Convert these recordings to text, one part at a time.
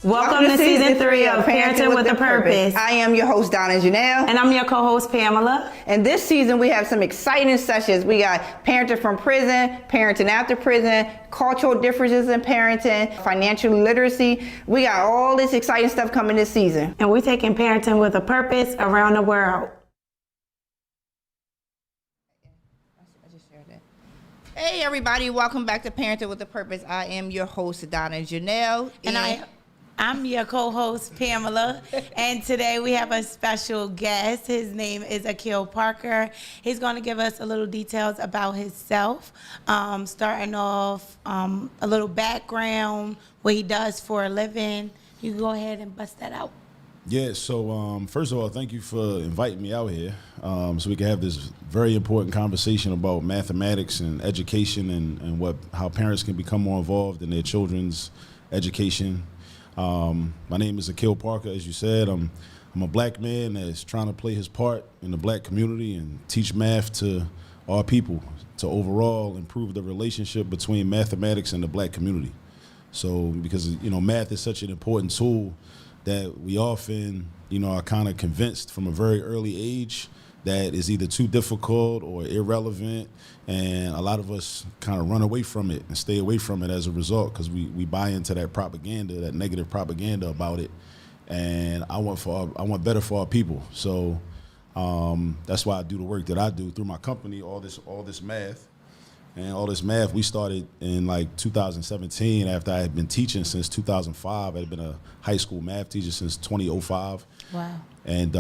Welcome to season 3 of Parenting with a Purpose. I am your host, Donna Janelle. And I'm your co-host, Pamela. And this season, we have some exciting sessions. We got parenting from prison, parenting after prison, cultural differences in parenting, financial literacy. We got all this exciting stuff coming this season. And we're taking parenting with a purpose around the world. Hey, everybody. Welcome back to Parenting with a Purpose. I am your host, Donna Janelle. And I'm your co-host, Pamela, and today we have a special guest. His name is Akil Parker. He's going to give us a little details about himself, starting off a little background, what he does for a living. You can go ahead and bust that out. Yeah, so first of all, thank you for inviting me out here so we can have this very important conversation about mathematics and education and how parents can become more involved in their children's education. My name is Akil Parker, as you said. I'm a black man that's trying to play his part in the black community and teach math to our people to overall improve the relationship between mathematics and the black community. So because, math is such an important tool that we often, are kind of convinced from a very early age that is either too difficult or irrelevant, and a lot of us kind of run away from it and stay away from it as a result because we buy into that propaganda, that negative propaganda about it. And I want better for our people. So that's why I do the work that I do through my company. All this math we started in like 2017 after I had been teaching since 2005. I had been a high school math teacher since 2005. Wow. And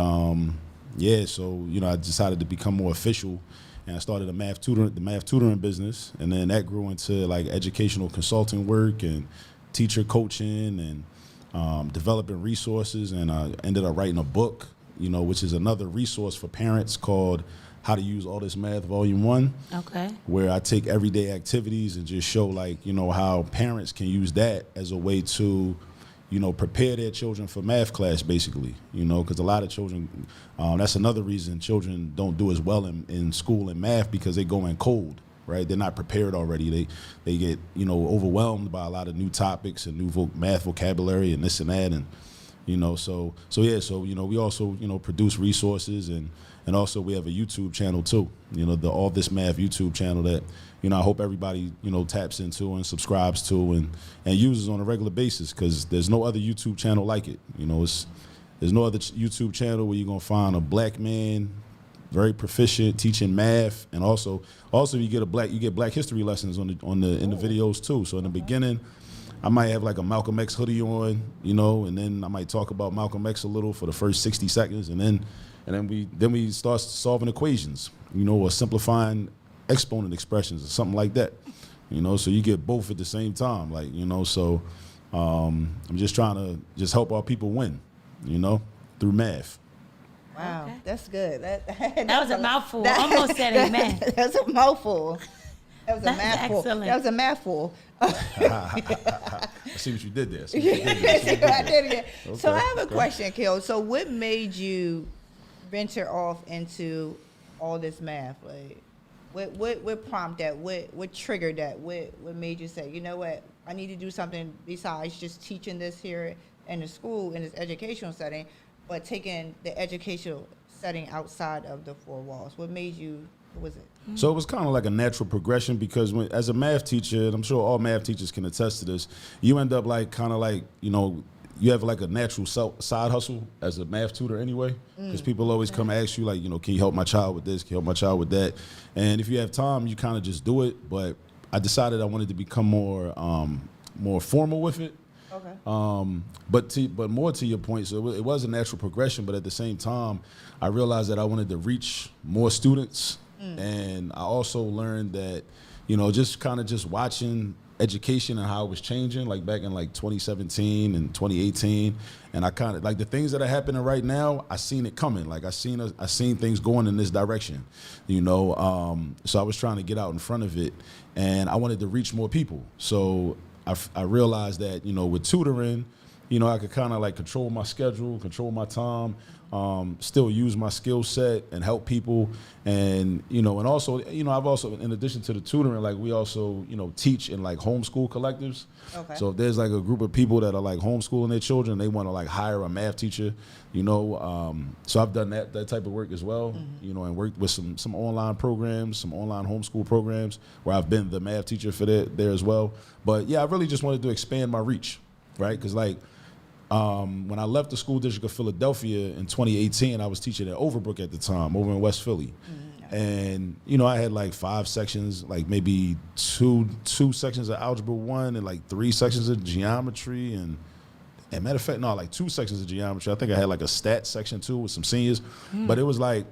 so I decided to become more official, and I started the math tutoring business, and then that grew into like educational consulting work and teacher coaching and developing resources, and I ended up writing a book, which is another resource for parents called How to Use All This Math Volume 1. Okay. Where I take everyday activities and just show how parents can use that as a way to prepare their children for math class, basically, because a lot of children, that's another reason children don't do as well in school in math, because they go in cold, right? They're not prepared already. They get, overwhelmed by a lot of new topics and new math vocabulary and this and that. And, we also, produce resources, and also we have a YouTube channel too, the All This Math YouTube channel that, I hope everybody, taps into and subscribes to and uses on a regular basis, because there's no other YouTube channel like it. There's no other YouTube channel where you're going to find a black man, very proficient, teaching math, and also you get Black history lessons in the videos too. So in the beginning, I might have like a Malcolm X hoodie on, and then I might talk about Malcolm X a little for the first 60 seconds, and then we start solving equations, or simplifying exponent expressions or something like that, so you get both at the same time, so I'm just trying to help our people win, through math. Wow, okay. That's good. That was a mouthful. Almost said amen. That's a mouthful. That was a mouthful. Excellent. That was a mouthful. I see what you did there. I did it. Okay. So I have a question, Akil. So what made you venture off into all this math? Like, what prompted that? What triggered that? What made you say, you know what, I need to do something besides just teaching this here in the school, in this educational setting, but taking the educational setting outside of the four walls? What was it? So it was kind of like a natural progression, because as a math teacher, and I'm sure all math teachers can attest to this, you end up you have like a natural side hustle as a math tutor anyway, because people always come ask you can you help my child with this? Can you help my child with that? And if you have time, you kind of just do it. But I decided I wanted to become more formal with it. Okay. But more to your point, so it was a natural progression, but at the same time, I realized that I wanted to reach more students. And I also learned that, just watching education and how it was changing, like back in 2017 and 2018, and I kind of the things that are happening right now, I seen it coming. I seen things going in this direction, so I was trying to get out in front of it, and I wanted to reach more people. So I realized that, with tutoring, you know, I could kind of like control my schedule, control my time, still use my skill set and help people. And, you know, and also, you know, I've also, in addition to the tutoring, like we also, you know, teach in like homeschool collectives. Okay. So if there's like a group of people that are like homeschooling their children, they want to like hire a math teacher, you know. So I've done that type of work as well, you know, and worked with some online programs, some online homeschool programs where I've been the math teacher for there as well. But yeah, I really just wanted to expand my reach, right? Because like, when I left the school district of Philadelphia in 2018, I was teaching at Overbrook at the time, over in West Philly. And, you know, I had like 5 sections, like maybe two sections of Algebra 1 and like 3 sections of geometry. And matter of fact, no, like 2 sections of geometry. I think I had like a stats section too with some seniors. But it was like,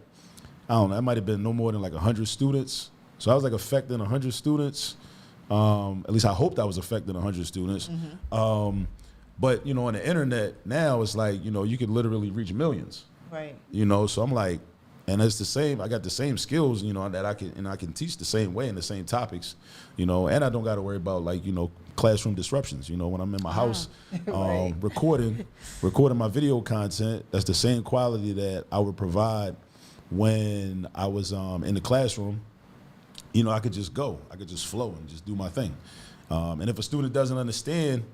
I don't know, that might have been no more than like 100 students. So I was like affecting 100 students. At least I hoped I was affecting 100 students. But, you know, on the internet now, it's like, you know, you could literally reach millions. Right. You know, so I'm like, and it's the same, I got the same skills, you know, that I can teach the same way in the same topics, you know, and I don't got to worry about like, you know, classroom disruptions. You know, when I'm in my house Right. recording my video content, that's the same quality that I would provide when I was in the classroom. You know, I could just flow and just do my thing. And if a student doesn't understand,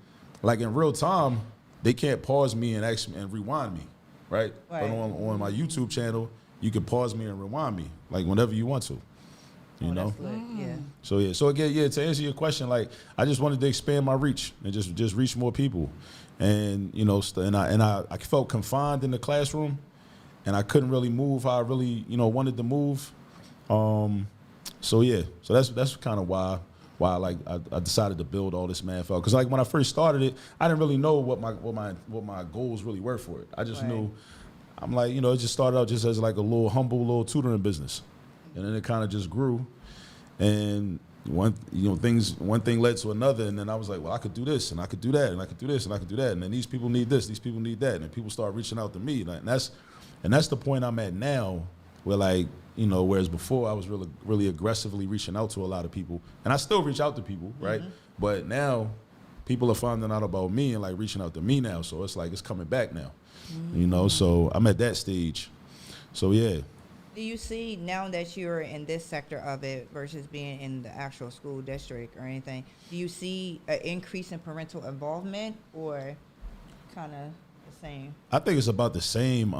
like in real time, they can't pause me and ask me and rewind me, right? Right. But on my YouTube channel, you can pause me and rewind me, like whenever you want to, you know? That's lit. Yeah. So yeah, again, to answer your question, like I just wanted to expand my reach and just reach more people, and you know, I felt confined in the classroom, and I couldn't really move how I really, you know, wanted to move. So yeah, so that's kind of why like I decided to build all this math out, because like when I first started it, I didn't really know what my goals really were for it. I just knew, I'm like, you know, it just started out just as like a little humble little tutoring business, and then it kind of just grew, and one thing led to another, and then I was like, well, I could do this and I could do that and I could do this and I could do that, and then these people need this, these people need that, and then people start reaching out to me, and that's the point I'm at now, where like, you know, whereas before I was really aggressively reaching out to a lot of people, and I still reach out to people, right? But now people are finding out about me and like reaching out to me now, so it's like it's coming back now, you know. So I'm at that stage. So yeah. Do you see, now that you're in this sector of it versus being in the actual school district or anything, do you see an increase in parental involvement, or kind of the same? I think it's about the same,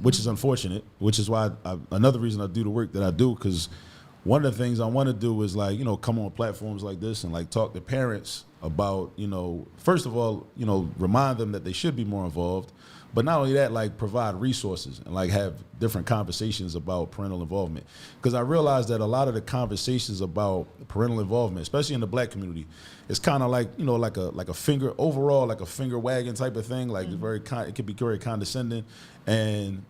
which is unfortunate, which is why another reason I do the work that I do, because one of the things I want to do is like, you know, come on platforms like this and like talk to parents about, you know, first of all, you know, remind them that they should be more involved, but not only that, like provide resources and like have different conversations about parental involvement. Because I realized that a lot of the conversations about parental involvement, especially in the Black community, it's kind of like, you know, like a finger wagging type of thing. Like it can be very condescending. And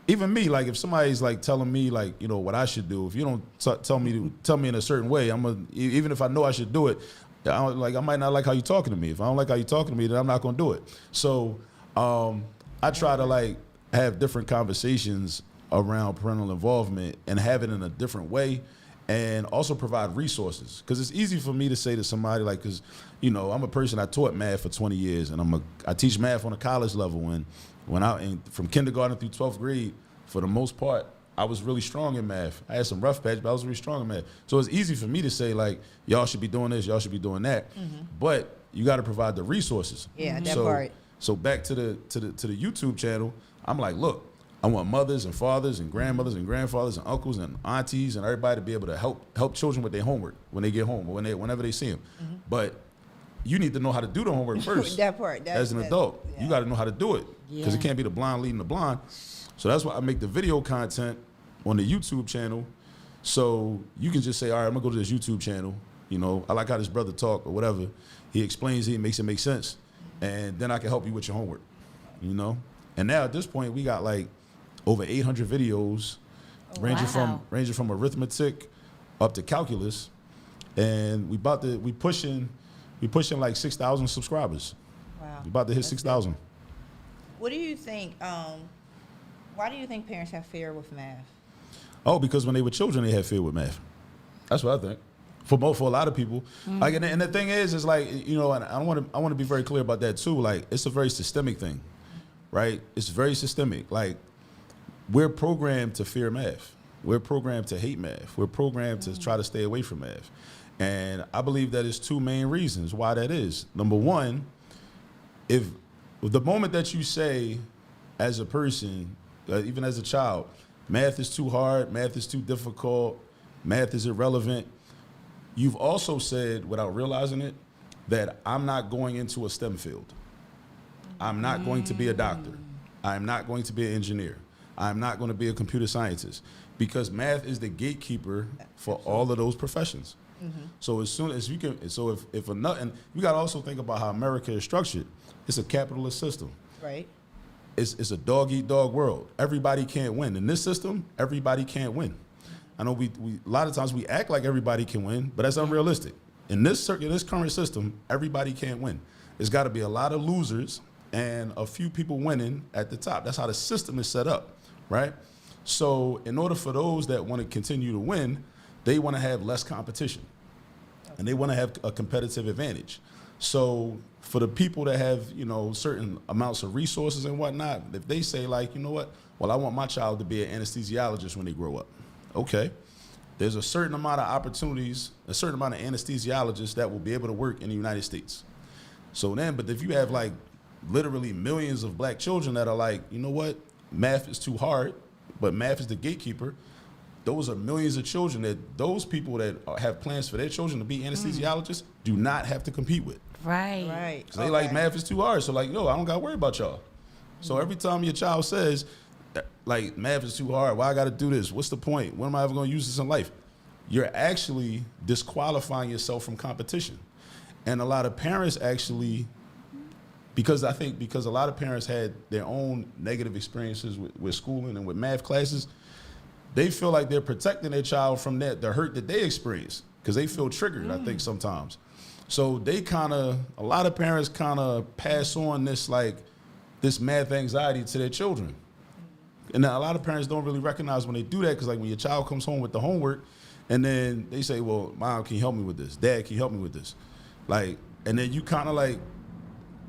even me, like if somebody's like telling me like, you know, what I should do, if you don't tell me in a certain way, even if I know I should do it, I might not like how you're talking to me. If I don't like how you're talking to me, then I'm not going to do it. So I try to like have different conversations around parental involvement and have it in a different way, and also provide resources. Because it's easy for me to say to somebody, like, because, you know, I'm a person, I taught math for 20 years, and I teach math on a college level. And from kindergarten through 12th grade, for the most part, I was really strong in math. I had some rough patch, but I was really strong in math. So it's easy for me to say, like, y'all should be doing this, y'all should be doing that. But you got to provide the resources. Yeah, that part. So back to the YouTube channel, I'm like, look, I want mothers and fathers and grandmothers and grandfathers and uncles and aunties and everybody to be able to help children with their homework when they get home or whenever they see them. But you need to know how to do the homework first. That part. As an adult, you got to know how to do it, because it can't be the blind leading the blind. So that's why I make the video content on the YouTube channel. So you can just say, all right, I'm gonna go to this YouTube channel. You know, I like how this brother talk or whatever. He explains it, makes it make sense. And then I can help you with your homework, you know? And now at this point, we got like over 800 videos ranging from arithmetic up to calculus. And we pushing like 6,000 subscribers. Wow. We about to hit 6,000. What do you think, why do you think parents have fear with math? Oh, because when they were children, they had fear with math. That's what I think. for a lot of people. Like, and the thing is like, you know, and I want to be very clear about that too. Like, it's a very systemic thing, right? It's very systemic. Like, we're programmed to fear math. We're programmed to hate math. We're programmed to try to stay away from math. And I believe that is two main reasons why that is. Number one, if the moment that you say as a person, even as a child, math is too hard, math is too difficult, math is irrelevant, you've also said, without realizing it, that I'm not going into a STEM field. I'm not going to be a doctor. I'm not going to be an engineer. I'm not going to be a computer scientist, because math is the gatekeeper for all of those professions. So as soon as you can, so if and you got to also think about how America is structured. It's a capitalist system. Right. It's a dog-eat-dog world. Everybody can't win. In this system, everybody can't win. I know we a lot of times we act like everybody can win, but that's unrealistic. In this current system, everybody can't win. There's got to be a lot of losers and a few people winning at the top. That's how the system is set up, right? So in order for those that want to continue to win, they want to have less competition, and they want to have a competitive advantage. So for the people that have, you know, certain amounts of resources and whatnot, if they say, like, you know what, well, I want my child to be an anesthesiologist when they grow up. Okay. There's a certain amount of opportunities, a certain amount of anesthesiologists that will be able to work in the United States. So then, but if you have like literally millions of black children that are like, you know what, math is too hard, but math is the gatekeeper, those are millions of children that those people that have plans for their children to be anesthesiologists do not have to compete with. Right. Right. Because they like, math is too hard. So like, no, I don't got to worry about y'all. So every time your child says, like, math is too hard, why I got to do this? What's the point? When am I ever going to use this in life? You're actually disqualifying yourself from competition. And a lot of parents actually, because a lot of parents had their own negative experiences with schooling and with math classes, they feel like they're protecting their child from the hurt that they experience, because they feel triggered, I think, sometimes. So they a lot of parents pass on this math anxiety to their children. And a lot of parents don't really recognize when they do that, because like when your child comes home with the homework and then they say, well, Mom, can you help me with this? Dad, can you help me with this? Like, and then you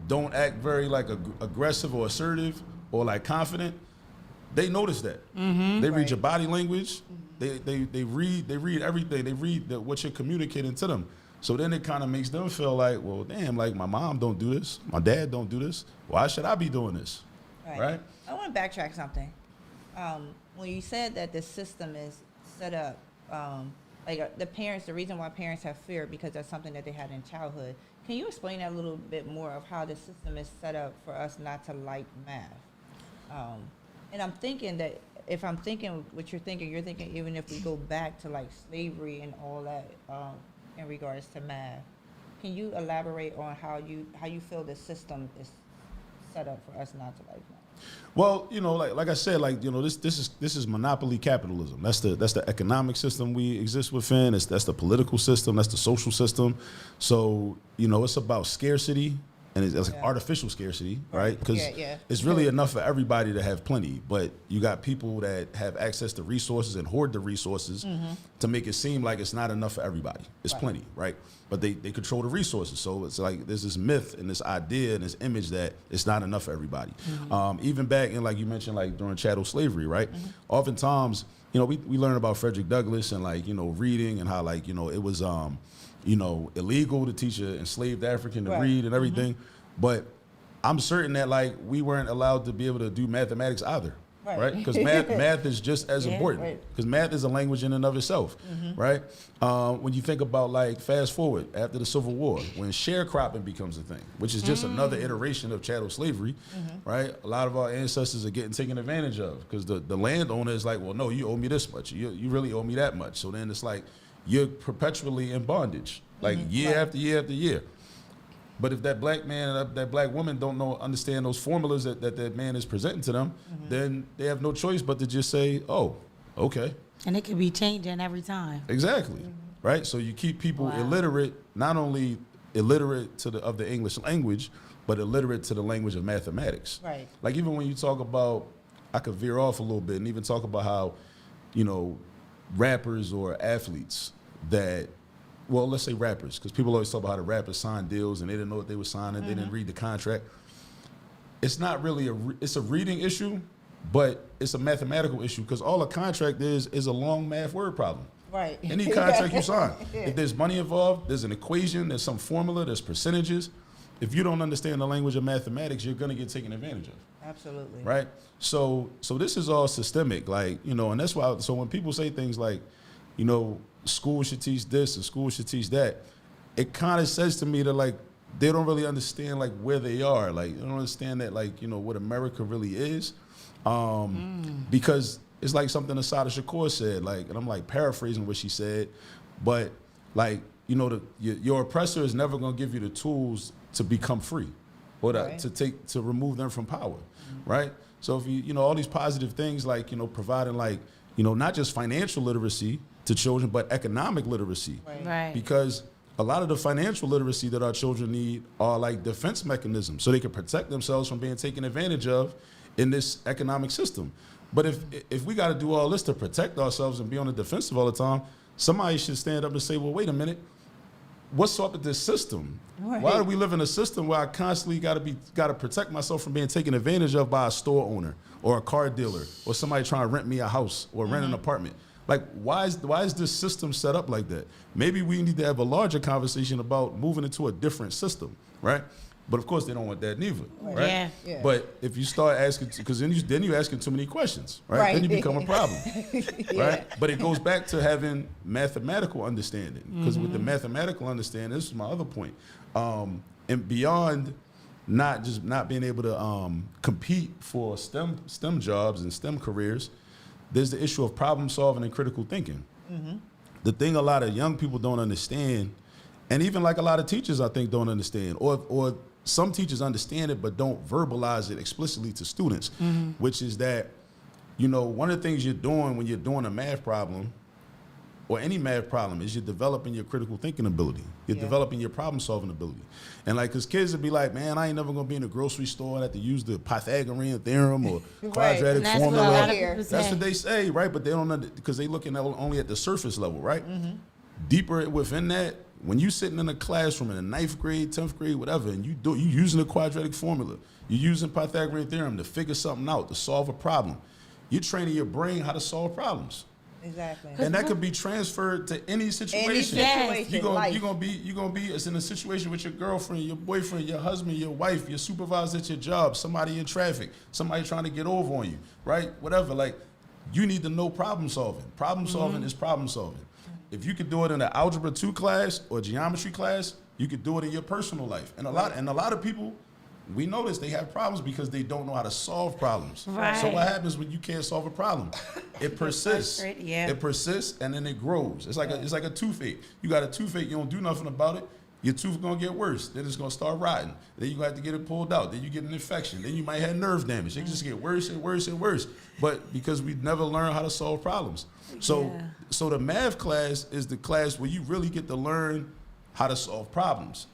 don't act very aggressive or assertive or confident. They notice that. They read your body language. They read everything. They read what you're communicating to them. So then it kind of makes them feel like, well, damn, like my mom don't do this, my dad don't do this. Why should I be doing this? Right? I want to backtrack something. When you said that the system is set up, the reason why parents have fear because that's something that they had in childhood. Can you explain that a little bit more of how the system is set up for us not to like math? And I'm thinking that if I'm thinking what you're thinking even if we go back to slavery and all that in regards to math, can you elaborate on how you feel the system is set up for us not to like math? Well, like I said, this is monopoly capitalism. That's the economic system we exist within. That's the political system. That's the social system. So it's about scarcity. And it's artificial scarcity, right? Because it's really enough for everybody to have plenty. But you got people that have access to resources and hoard the resources to make it seem like it's not enough for everybody. It's plenty, right? But they control the resources. So it's like there's this myth and this idea and this image that it's not enough for everybody. Even back in, like you mentioned, during chattel slavery, right? Oftentimes, we learn about Frederick Douglass and reading and how it was illegal to teach an enslaved African to read and everything. But I'm certain that we weren't allowed to be able to do mathematics either, right? Because math is just as important. Because math is a language in and of itself, right? When you think about fast forward after the Civil War, when sharecropping becomes a thing, which is just another iteration of chattel slavery, right? A lot of our ancestors are getting taken advantage of because the landowner is like, well, no, you owe me this much. You really owe me that much. So then it's like, you're perpetually in bondage, year after year after year. But if that black man and that black woman don't understand those formulas that man is presenting to them, then they have no choice but to just say, oh, okay. And it could be changing every time. Exactly, right? So you keep people illiterate, not only illiterate of the English language, but illiterate to the language of mathematics. Right. Like even when you talk about, I could veer off a little bit and even talk about how, rappers or athletes that well, let's say rappers, because people always talk about how the rappers sign deals and they didn't know what they were signing, they didn't read the contract. It's not really it's a reading issue, but it's a mathematical issue, because all a contract is a long math word problem. Right. Any contract you sign. If there's money involved, there's an equation, there's some formula, there's percentages. If you don't understand the language of mathematics, you're going to get taken advantage of. Absolutely. Right? So this is all systemic, like, you know, and that's why, so when people say things like, you know, school should teach this and school should teach that, it kind of says to me that, like, they don't really understand, like, where they are. Like, they don't understand that, like, you know, what America really is. Because it's like something Asada Shakur said, like, and I'm like paraphrasing what she said, but like, you know, your oppressor is never going to give you the tools to become free, or to remove them from power, right? So if you know, all these positive things, like, you know, providing, like, you know, not just financial literacy to children, but economic literacy, Right. because a lot of the financial literacy that our children need are like defense mechanisms, so they can protect themselves from being taken advantage of in this economic system. But if we got to do all this to protect ourselves and be on the defensive all the time, somebody should stand up and say, well, wait a minute, what's up with this system? Right. Why do we live in a system where I constantly got to protect myself from being taken advantage of by a store owner or a car dealer or somebody trying to rent me a house or rent an apartment? Like, why is this system set up like that? Maybe we need to have a larger conversation about moving into a different system, right? But of course, they don't want that neither, right? Yeah. But if you start asking, because then you're asking too many questions, right? Then you become a problem, right? But it goes back to having mathematical understanding, because with the mathematical understanding, this is my other point, and beyond not being able to compete for STEM jobs and STEM careers, there's the issue of problem solving and critical thinking. The thing a lot of young people don't understand, and even like a lot of teachers I think don't understand, or some teachers understand it but don't verbalize it explicitly to students, which is that, you know, one of the things you're doing when you're doing a math problem or any math problem is you're developing your critical thinking ability. You're developing your problem solving ability. And like, because kids would be like, man, I ain't never gonna be in a grocery store and have to use the Pythagorean theorem or quadratic That's what a formula. lot of people say. That's what they say, right? But they don't know, because they looking only at the surface level, right? Deeper within that, when you sitting in a classroom in the 9th grade, 10th grade, whatever, and you using the quadratic formula, you're using Pythagorean theorem to figure something out, to solve a problem. You're training your brain how to solve problems. Exactly. And that could be transferred to any situation. Any situation. You're gonna be it's in a situation with your girlfriend, your boyfriend, your husband, your wife, your supervisor at your job, somebody in traffic, somebody trying to get over on you, right? Whatever. Like, you need to know problem solving. Problem solving is problem solving. If you could do it in an algebra 2 class or geometry class, you could do it in your personal life. And a lot of people, we notice they have problems because they don't know how to solve problems. Right. So what happens when you can't solve a problem? It persists. It persists, and then it grows. It's like a toothache. You got a toothache, you don't do nothing about it, your tooth gonna get worse. Then it's gonna start rotting. Then you have to get it pulled out. Then you get an infection. Then you might have nerve damage. It just get worse and worse and worse. But because we never learn how to solve problems. So the math class is the class where you really get to learn how to solve problems.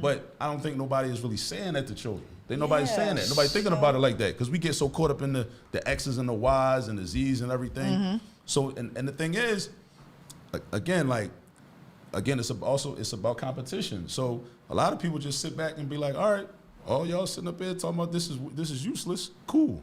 But I don't think nobody is really saying that to children. Nobody's saying that. Nobody's thinking about it like that, because we get so caught up in the X's and the Y's and the Z's and everything. So and the thing is, again, it's about competition. So a lot of people just sit back and be like, all right, all y'all sitting up here talking about this is useless. Cool.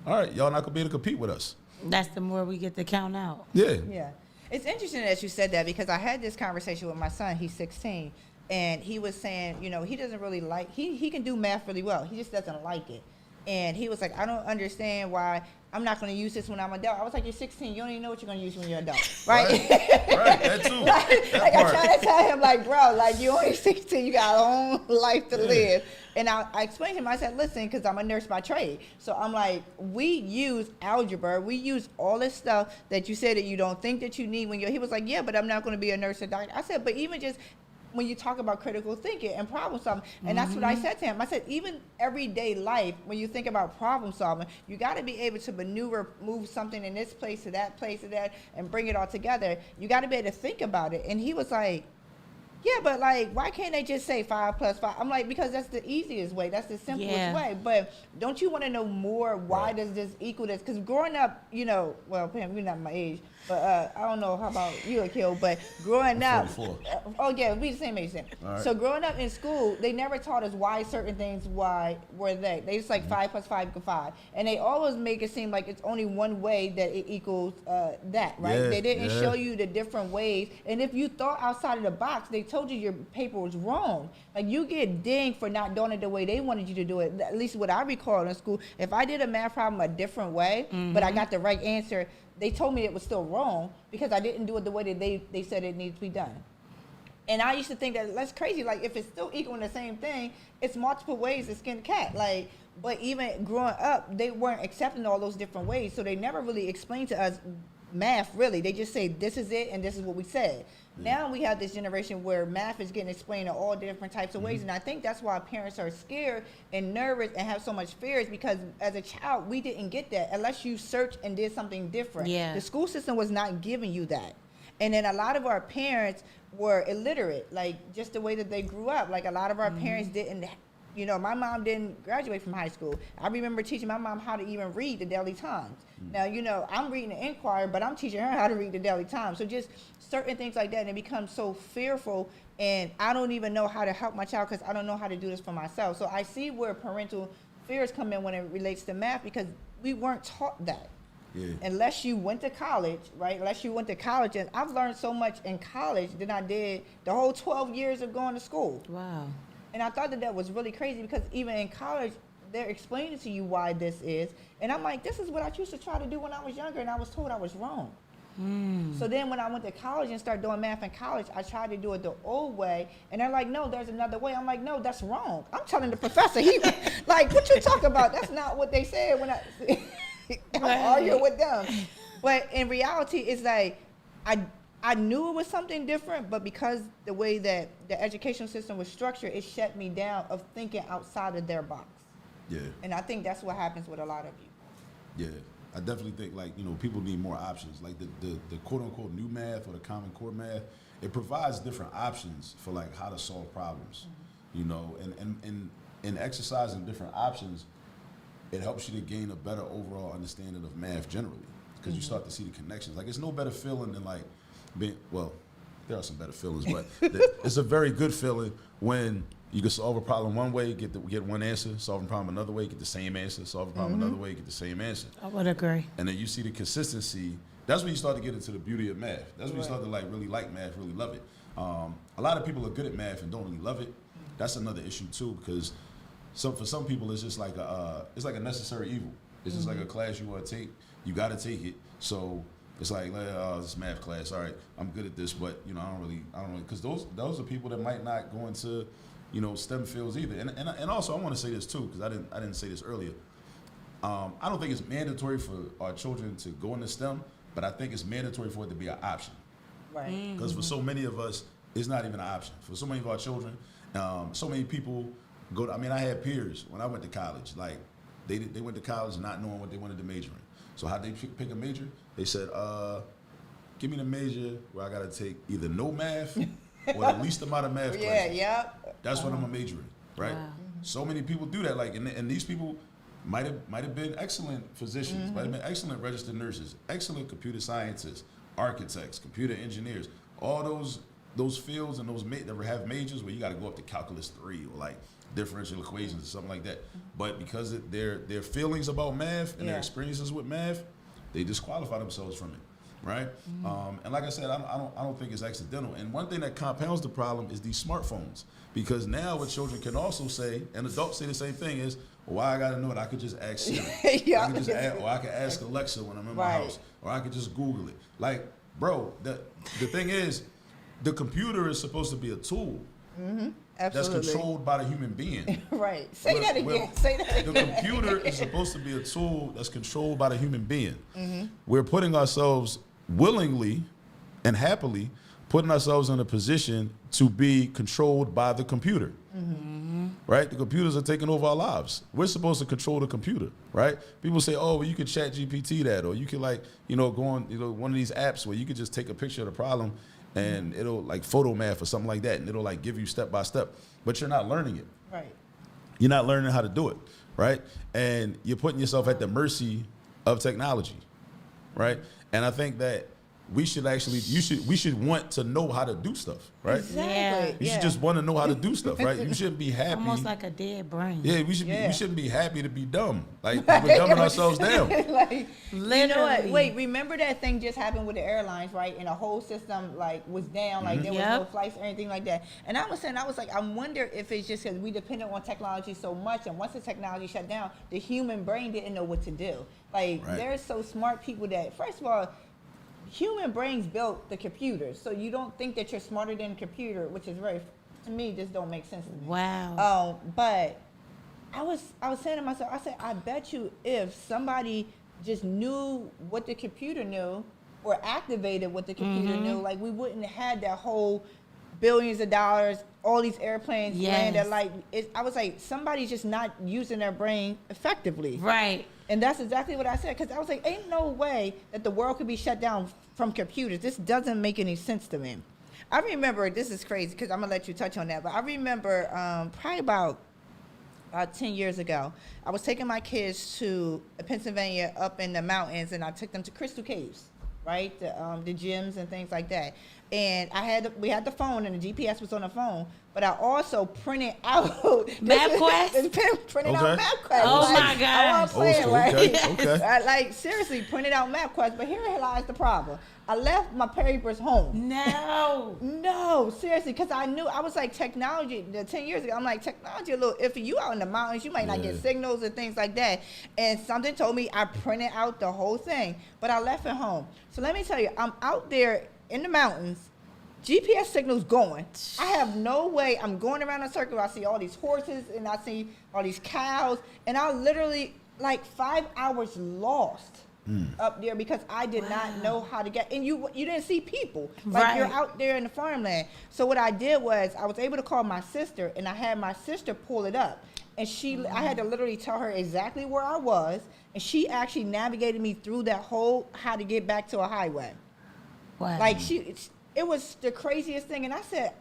All right, y'all not gonna be able to compete with us. That's the more we get to count out. Yeah. It's interesting that you said that, because I had this conversation with my son. He's 16, and he was saying, you know, he doesn't really like, he can do math really well. He just doesn't like it. And he was like, I don't understand why I'm not going to use this when I'm adult. I was like, you're 16. You don't even know what you're going to use when you're adult, right? Right, that too. Like I try to tell him, like, bro, like, you only 16. You got a whole life to live. And I explained to him, I said, listen, because I'm a nurse by trade. So I'm like, we use algebra. We use all this stuff that you said that you don't think that you need when he was like, yeah, but I'm not going to be a nurse or doctor. I said, but even just when you talk about critical thinking and problem solving, and that's what I said to him. I said, even everyday life, when you think about problem solving, you got to be able to move something in this place to that, and bring it all together. You got to be able to think about it. And he was like, yeah, but like, why can't they just say 5 + 5? I'm like, because that's the easiest way. That's the simplest way. But don't you want to know more? Why does this equal this? Because growing up, you know, well, Pam, you're not my age, But I don't know how about you, Akil, but growing I'm up, 44. oh yeah, we the same age then. All right. So growing up in school, they never taught us why certain things why were they. They just like 5 + 5 = 5, and they always make it seem like it's only one way that it equals that, right? Yeah, They didn't yeah. show you the different ways, and if you thought outside of the box, they told you your paper was wrong. Like you get dinged for not doing it the way they wanted you to do it. At least what I recall in school, if I did a math problem a different way, but I got the right answer, they told me it was still wrong because I didn't do it the way that they said it needs to be done. And I used to think that that's crazy. Like if it's still equaling the same thing, it's multiple ways to skin a cat. Like, but even growing up, they weren't accepting all those different ways. So they never really explained to us math, really. They just say, this is it and this is what we said. Now we have this generation where math is getting explained in all different types of ways. And I think that's why parents are scared and nervous and have so much fears, because as a child, we didn't get that unless you searched and did something different. Yeah. The school system was not giving you that. And then a lot of our parents were illiterate, like just the way that they grew up. Like a lot of our parents didn't, you know, my mom didn't graduate from high school. I remember teaching my mom how to even read the Daily Times. Now, you know, I'm reading the Inquirer, but I'm teaching her how to read the Daily Times. So just certain things like that, and it becomes so fearful, and I don't even know how to help my child because I don't know how to do this for myself. So I see where parental fears come in when it relates to math, because we weren't taught that. Yeah. Unless you went to college, right? Unless you went to college, and I've learned so much in college than I did the whole 12 years of going to school. Wow. And I thought that that was really crazy, because even in college, they're explaining to you why this is. And I'm like, this is what I used to try to do when I was younger, and I was told I was wrong. So then when I went to college and started doing math in college, I tried to do it the old way. And they're like, no, there's another way. I'm like, no, that's wrong. I'm telling the professor, he like, what you talking about? That's not what they said when I'm arguing with them. But in reality, it's like, I knew it was something different, but because the way that the education system was structured, it shut me down of thinking outside of their box. Yeah. And I think that's what happens with a lot of you. Yeah, I definitely think, like, you know, people need more options. Like the quote unquote new math or the Common Core math, it provides different options for like how to solve problems. You know, and in exercising different options, it helps you to gain a better overall understanding of math generally, because you start to see the connections. Like, it's no better feeling than like being, well, there are some better feelings, but it's a very good feeling when you can solve a problem one way, get one answer, solve a problem another way, get the same answer, solve a problem another way, get the same answer. I would agree. And then you see the consistency. That's when you start to get into the beauty of math. That's when you start to like really like math, really love it. A lot of people are good at math and don't really love it. That's another issue too, because for some people it's just like it's like a necessary evil. It's just like a class you want to take. You got to take it. So it's like, this math class. All right, I'm good at this, but you know, I don't really, because those are people that might not go into, you know, STEM fields either. And also I want to say this too, because I didn't say this earlier. I don't think it's mandatory for our children to go into STEM, but I think it's mandatory for it to be an option. Right. Because for so many of us, it's not even an option. For so many of our children, so many people go to, I mean, I had peers when I went to college, like they went to college not knowing what they wanted to major in. So how'd they pick a major? They said, give me the major where I got to take either no math or the least amount of math classes. Yep. That's what I'm gonna major in, right? Wow. So many people do that, like, and these people might have been excellent physicians, might have been excellent registered nurses, excellent computer scientists, architects, computer engineers, all those fields and those that have majors where you got to go up to calculus 3 or like differential equations or something like that. But because of their feelings about math and their experiences with math, they disqualify themselves from it. Right, and like I said, I don't think it's accidental. And one thing that compounds the problem is these smartphones, because now what children can also say, and adults say the same thing, is, well, why I got to know it? I could just ask Siri, Yeah. I could just or I could ask Alexa when I'm in my house, or I could just Google it. Like, bro, the thing is, the computer is supposed to be a tool that's Absolutely. controlled by the human being. Right. Say that again. Say that again. The computer is supposed to be a tool that's controlled by the human being. We're putting ourselves willingly and happily putting ourselves in a position to be controlled by the computer. Right? The computers are taking over our lives. We're supposed to control the computer, right? People say, oh, well, you can chat GPT that, or you can, like, you know, go on, you know, one of these apps where you could just take a picture of the problem and it'll, like, photo math or something like that, and it'll like give you step by step, but you're not learning it. Right. You're not learning how to do it, right? And you're putting yourself at the mercy of technology, right? And I think that we should want to know how to do stuff, right? Exactly. You should just want to know how to do stuff, right? You shouldn't be happy. Almost like a dead brain. Yeah, we shouldn't be happy to be dumb. Like we're dumbing ourselves down. Like, Literally. you know what? Wait, remember that thing just happened with the airlines, right? And the whole system like was down, like there was no flights or anything like that. And I was like, I wonder if it's just because we depended on technology so much, and once the technology shut down, the human brain didn't know what to do. Like there's so smart people that, first of all, human brains built the computers, so you don't think that you're smarter than a computer, which is to me, just don't make sense to me. Wow. But I was saying to myself, I said, I bet you if somebody just knew what the computer knew or activated what the computer knew, like we wouldn't have had that whole billions of dollars, all these airplanes landed. Like I was like, somebody's just not using their brain effectively. Right. And that's exactly what I said, because I was like, ain't no way that the world could be shut down from computers. This doesn't make any sense to me. I remember, this is crazy, because I'm going to let you touch on that, but I remember probably about 10 years ago, I was taking my kids to Pennsylvania up in the mountains, and I took them to Crystal Caves, right? The gyms and things like that. And we had the phone, and the GPS was on the phone, but I also printed out MapQuest. Printed out MapQuest. Oh my God! I wasn't playing, right? Okay. I, like seriously printed out MapQuest, but here lies the problem. I left my papers home. No, seriously, because I knew, I was like, technology, 10 years ago, I'm like, technology a little iffy. You out in the mountains, you might not get signals and things like that. And something told me I printed out the whole thing, but I left it home. So let me tell you, I'm out there in the mountains, GPS signal's going. I have no way, I'm going around a circle, I see all these horses and I see all these cows, and I literally, like 5 hours lost. Up there because I did not know how to get, and you didn't see people, like you're out there in the farmland. So what I did was I was able to call my sister, and I had my sister pull it up, and I had to literally tell her exactly where I was, and she actually navigated me through that whole how to get back to a highway. Wow. Like it was the craziest thing, and I said,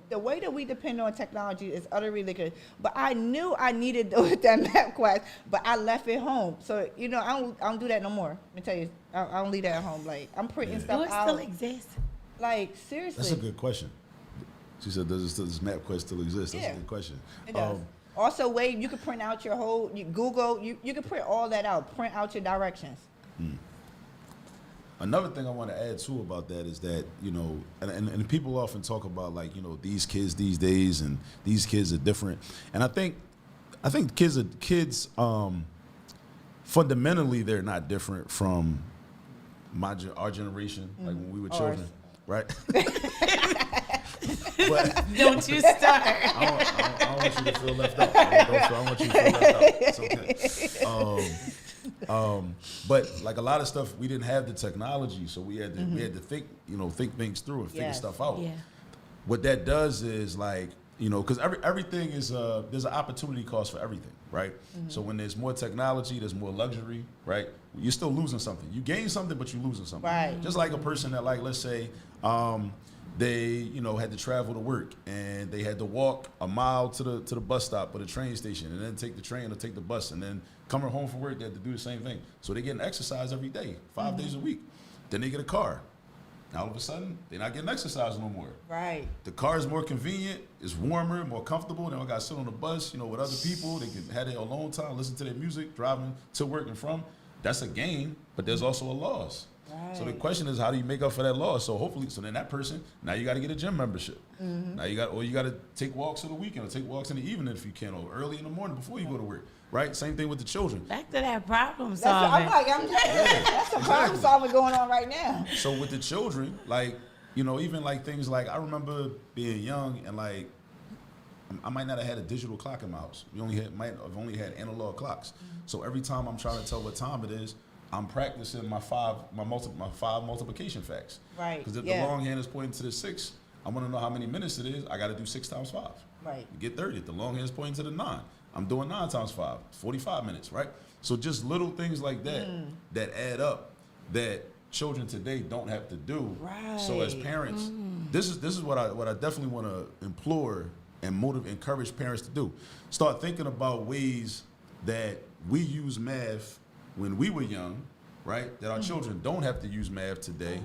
the way that we depend on technology is utterly ridiculous. But I knew I needed that MapQuest, but I left it home. So, you know, I don't do that no more. Let me tell you, I don't leave that at home. Like, I'm printing stuff out. Do it still exist? Like, seriously. That's a good question. She said, does MapQuest still exist? That's a good question. It does. Also, Wade, you can print out your whole, Google, you can print all that out. Print out your directions. Another thing I want to add too about that is that, you know, and people often talk about, like, you know, these kids these days and these kids are different. And I think kids fundamentally they're not different from our generation, like when we were children, right? But don't you start. I don't want you to feel left out. I don't want you to feel left out. It's okay. But like a lot of stuff, we didn't have the technology, so we had to think things through and figure stuff out. Yeah. What that does is, like, you know, because everything is there's an opportunity cost for everything, right? So when there's more technology, there's more luxury, right? You're still losing something. You gain something, but you're losing something. Right. Just like a person that, like, let's say, they, you know, had to travel to work and they had to walk a mile to the bus stop or the train station and then take the train or take the bus, and then coming home from work they had to do the same thing. So they getting exercise every day, 5 days a week. Then they get a car. Now all of a sudden they're not getting exercise no more. Right. The car is more convenient, it's warmer, more comfortable. They don't got to sit on the bus, you know, with other people. They can have their alone time, listen to their music, driving to work and from. That's a gain, but there's also a loss. Right. So the question is, how do you make up for that loss? So hopefully, then that person, now you got to get a gym membership. Now you got to take walks on the weekend, or take walks in the evening if you can, or early in the morning before you go to work. Right? Same thing with the children. Back to that problem solving. That's a problem solving going on right now. So with the children, like, you know, even like things like, I remember being young and, like, I might not have had a digital clock in my house. Might have only had analog clocks. So every time I'm trying to tell what time it is, I'm practicing my five multiplication facts. Right. Because if the long hand is pointing to the 6, I want to know how many minutes it is. I got to do 6 times 5. Right. You get 30. If the long hand is pointing to the 9, I'm doing 9 times 5, 45 minutes, right? So just little things like that that add up that children today don't have to do. Right. So as parents, this is what I definitely want to implore and encourage parents to do. Start thinking about ways that we use math when we were young, right? That our children don't have to use math today,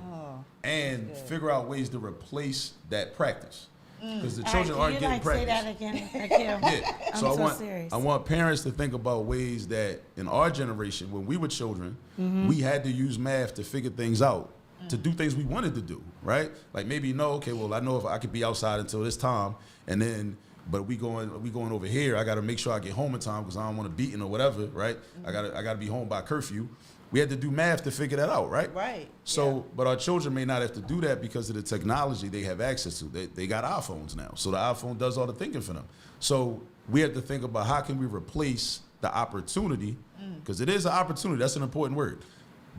and figure out ways to replace that practice. Because the All children right, aren't can you getting practice. say that again, Akil? Yeah. I'm So so serious. I want parents to think about ways that in our generation, when we were children, we had to use math to figure things out, to do things we wanted to do, right? Like maybe okay, well I know if I could be outside until this time, and then but we going over here. I got to make sure I get home in time because I don't want to beaten or whatever, right? I got to be home by curfew. We had to do math to figure that out, right? Right. So, but our children may not have to do that because of the technology they have access to. They got iPhones now, so the iPhone does all the thinking for them. So we have to think about how can we replace the opportunity, because it is an opportunity. That's an important word.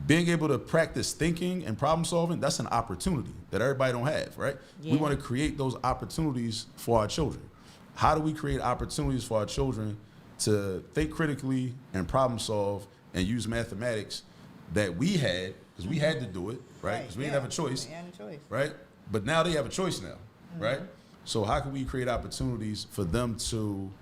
Being able to practice thinking and problem solving, that's an opportunity that everybody don't have, right? Yeah. We want to create those opportunities for our children. How do we create opportunities for our children to think critically and problem solve and use mathematics that we had, because we had to do it, right? Because we didn't have a choice, right? But now they have a choice now, right? So how can we create opportunities for them to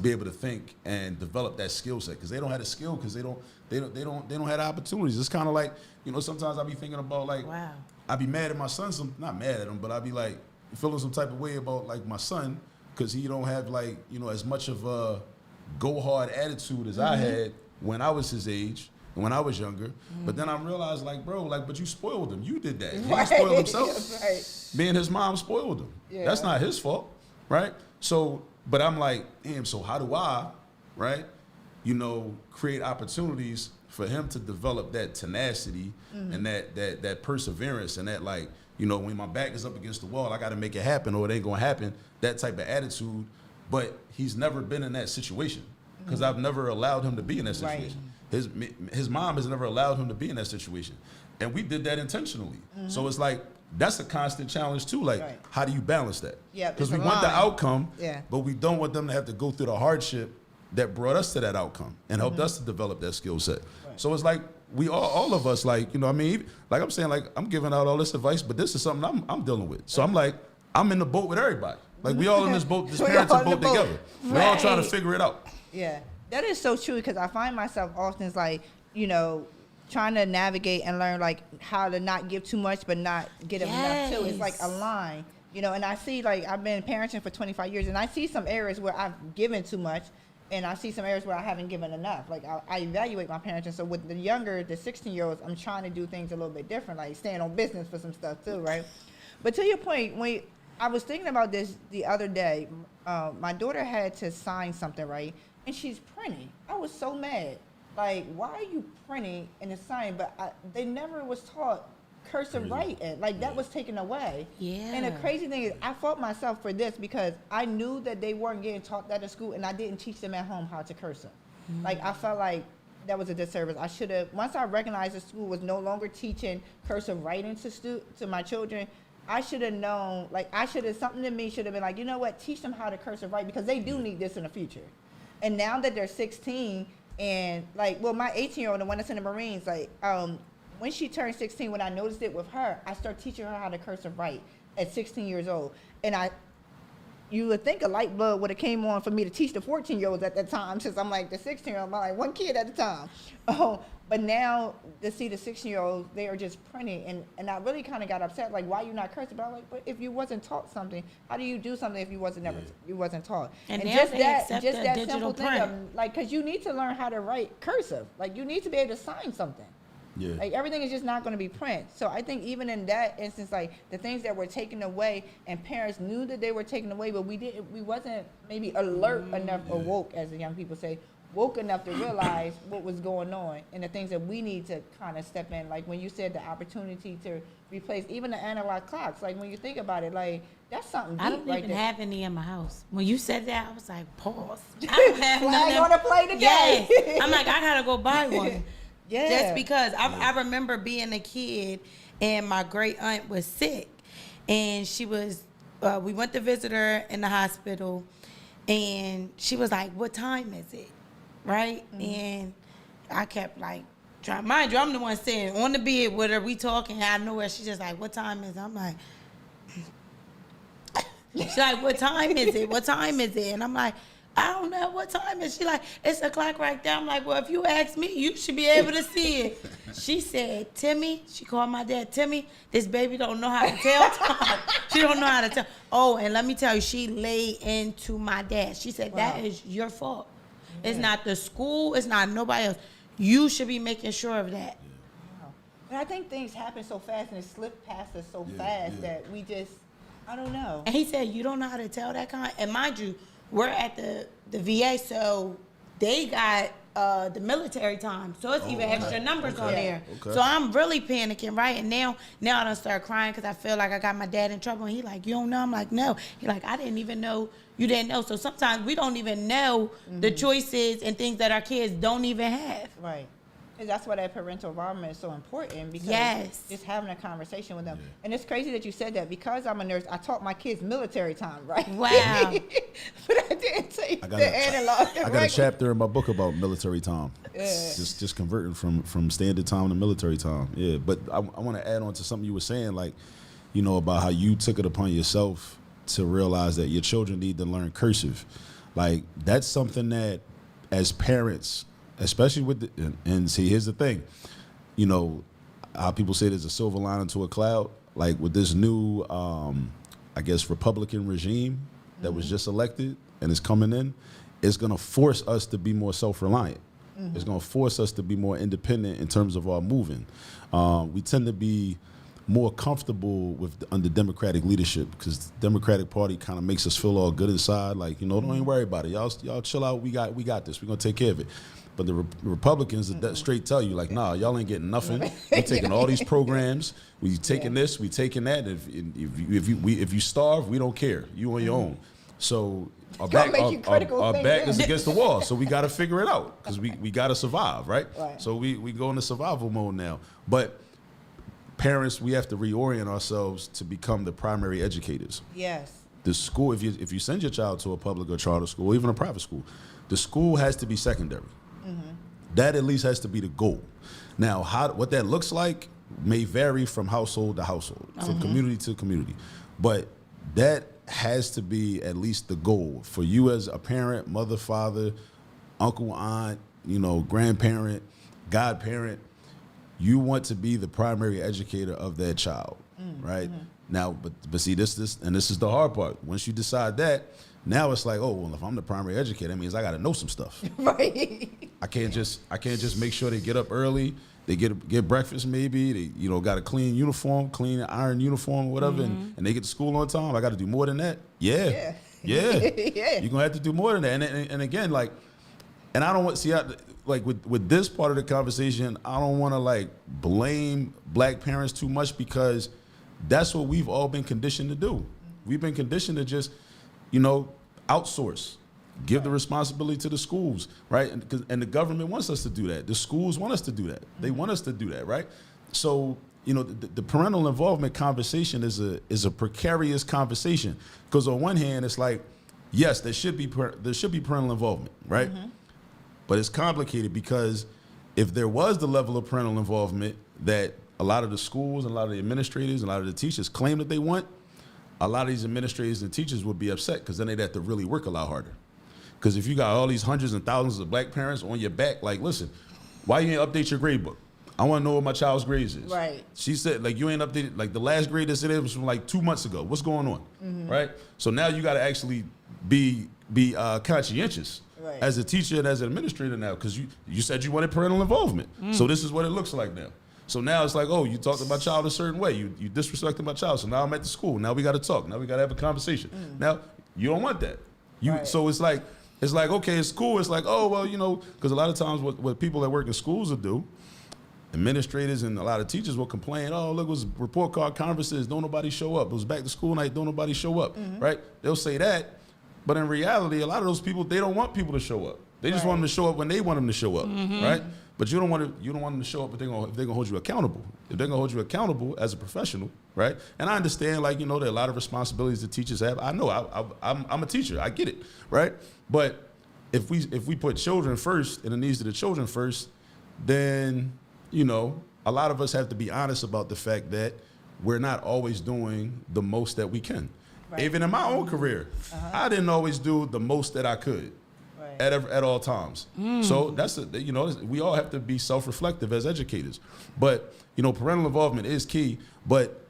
be able to think and develop that skill set? Because they don't have the skill, because they don't have the opportunities. It's kind of like, sometimes I be thinking about like, Wow. I be mad at my son, not mad at him, but I be like feeling some type of way about like my son, because he don't have like as much of a go hard attitude as I had when I was his age and when I was younger. But then I realized like, bro, like, but you spoiled him. You did that. He didn't spoil himself. Right. Me and his mom spoiled him. Yeah. That's not his fault, right? So, but I'm like, damn, so how do I, right, create opportunities for him to develop that tenacity and that perseverance and that like, when my back is up against the wall, I got to make it happen or it ain't going to happen, that type of attitude. But he's never been in that situation because I've never allowed him to be in that situation. Right. His mom has never allowed him to be in that situation. And we did that intentionally. So it's like, that's a constant challenge too. Like, how do you balance that? Yeah, because we want the outcome, yeah, but we don't want them to have to go through the hardship that brought us to that outcome and helped us to develop that skill set. Right. So it's like, we all of us, like, like I'm saying, like, I'm giving out all this advice, but this is something I'm dealing with. So I'm like, I'm in the boat with everybody. Like, we all in this boat, this parenting boat together. We're all trying to figure it out. Yeah, that is so true, because I find myself often like, trying to navigate and learn like how to not give too much but not get enough too. It's like a line, and I see, like, I've been parenting for 25 years and I see some areas where I've given too much and I see some areas where I haven't given enough. Like, I evaluate my parenting. So with the 16-year-olds, I'm trying to do things a little bit different, like staying on business for some stuff too, right? But to your point, I was thinking about this the other day. My daughter had to sign something, right? And she's printing. I was so mad. Like, why are you printing and it's signed? But they never was taught cursive writing. Like, that was taken away. Yeah. And the crazy thing is, I fought myself for this because I knew that they weren't getting taught that in school, and I didn't teach them at home how to cursive. Like, I felt like that was a disservice. I should have, once I recognized the school was no longer teaching cursive writing to my children, I should have known, like, something in me should have been like, you know what, teach them how to cursive write, because they do need this in the future. And now that they're 16, and like, well, my 18-year-old, the one that's in the Marines, like, when she turned 16, when I noticed it with her, I started teaching her how to cursive write at 16 years old. And you would think a light bulb would have came on for me to teach the 14-year-olds at that time, since I'm like the 16-year-old, I'm like one kid at a time. But now to see the 16-year-olds, they are just printing, and I really kind of got upset, like, why you not cursing? But I'm like, but if you wasn't taught something, how do you do something if you wasn't taught? And now just they that, accept just the that digital simple thing print. of, like, because you need to learn how to write cursive, like, you need to be able to sign something. Yeah. Like, everything is just not going to be print. So I think even in that instance, like, the things that were taken away, and parents knew that they were taken away, but we wasn't maybe alert enough, or woke, as the young people say, woke enough to realize what was going on and the things that we need to kind of step in. Like, when you said the opportunity to replace even the analog clocks, like, when you think about it, like, that's something deep. I don't right even there. have any in my house. When you said that, I was like, pause. I don't have Flag none. on the play today. Yes. I'm like, I gotta go buy one. Yeah. Just because I remember being a kid and my great aunt was sick, and she was, we went to visit her in the hospital, and she was like, what time is it? Right? And I kept like trying, mind you, I'm the one sitting on the bed with her, we talking out of nowhere. She's just like, what time is it? I'm like, she's like, what time is it? What time is it? And I'm like, I don't know what time is. She like, it's a clock right there. I'm like, well, if you ask me, you should be able to see it. She said, Timmy, she called my dad, Timmy, this baby don't know how to tell time. She don't know how to tell. Oh, and let me tell you, she laid into my dad. She said, that is your fault. Yeah. It's not the school. It's not nobody else. You should be making sure of that. Wow. But I think things happen so fast and it slipped past us so fast that we just, I don't know. And he said, you don't know how to tell that kind? And mind you, we're at the VA, so they got the military time. So it's even extra numbers on there. Okay. So I'm really panicking, right? And now I done start crying because I feel like I got my dad in trouble. And he like, you don't know? I'm like, no. He like, I didn't even know you didn't know. So sometimes we don't even know the choices and things that our kids don't even have. Right. And that's why that parental environment is so important, because just having a conversation with them. Yeah. And it's crazy that you said that, because I'm a nurse, I taught my kids military time, right? Wow. But I didn't take the analog. I got a chapter in my book about military time. Yeah. Just converting from standard time to military time. Yeah, but I want to add on to something you were saying, like, you know, about how you took it upon yourself to realize that your children need to learn cursive. Like, that's something that as parents, especially with and see, here's the thing, you know, how people say there's a silver lining to a cloud. Like with this new, I guess, Republican regime that was just elected and is coming in, it's going to force us to be more self-reliant. It's going to force us to be more independent in terms of our moving. We tend to be more comfortable under Democratic leadership, because the Democratic Party kind of makes us feel all good inside. Like, you know, don't even worry about it. Y'all chill out. We got this. We're going to take care of it. But the Republicans that straight tell you, like, nah, y'all ain't getting nothing. We're taking all these programs. We taking this. We taking that. If you starve, we don't care. You on your own. So our back is against the wall. So we got to figure it out, because we got to survive, right? So we go into survival mode now. But parents, we have to reorient ourselves to become the primary educators. Yes. The school, if you send your child to a public or charter school, or even a private school, the school has to be secondary. That at least has to be the goal. Now, what that looks like may vary from household to household, from community to community. But that has to be at least the goal for you as a parent, mother, father, uncle, aunt, you know, grandparent, godparent. You want to be the primary educator of that child, right? Now, but see, this is the hard part. Once you decide that, now it's like, oh, well, if I'm the primary educator, that means I got to know some stuff. Right. I can't just make sure they get up early, they get breakfast maybe, they, you know, got a clean uniform, clean iron uniform or whatever, and they get to school on time. I got to do more than that. Yeah. You're going to have to do more than that. And again, like, and I don't want like with this part of the conversation, I don't want to like blame black parents too much, because that's what we've all been conditioned to do. We've been conditioned to just, you know, outsource, give the responsibility to the schools, right? And the government wants us to do that. The schools want us to do that. They want us to do that, right? So, you know, the parental involvement conversation is a precarious conversation, because on one hand, it's like, yes, there should be parental involvement, right? But it's complicated, because if there was the level of parental involvement that a lot of the schools and a lot of the administrators and a lot of the teachers claim that they want, a lot of these administrators and teachers would be upset, because then they'd have to really work a lot harder. Because if you got all these hundreds and thousands of black parents on your back, like, listen, why you ain't update your grade book? I want to know what my child's grades is. Right. She said, like, you ain't updated, like, the last grade that said it was from like 2 months ago. What's going on? Right? So now you got to actually be conscientious as a teacher and as an administrator now, because you said you wanted parental involvement. So this is what it looks like now. So now it's like, oh, you talked to my child a certain way. You disrespected my child. So now I'm at the school. Now we got to talk. Now we got to have a conversation. Now you don't want that. So it's like, okay, it's cool. It's like, oh, well, you know, because a lot of times what people that work in schools will do, administrators and a lot of teachers will complain, oh, look, it was report card conferences, don't nobody show up. It was back to school night, don't nobody show up, right? They'll say that. But in reality, a lot of those people, they don't want people to show up. They just want them to show up when they want them to show up, right? But you don't want them to show up if they're gonna hold you accountable. If they're gonna hold you accountable as a professional, right? And I understand, like, you know, there are a lot of responsibilities that teachers have. I know, I'm a teacher. I get it, right? But if we put children first and the needs of the children first, then, you know, a lot of us have to be honest about the fact that we're not always doing the most that we can. Right. Even in my own career, I didn't always do the most that I could. at all times. So that's we all have to be self-reflective as educators. But parental involvement is key. But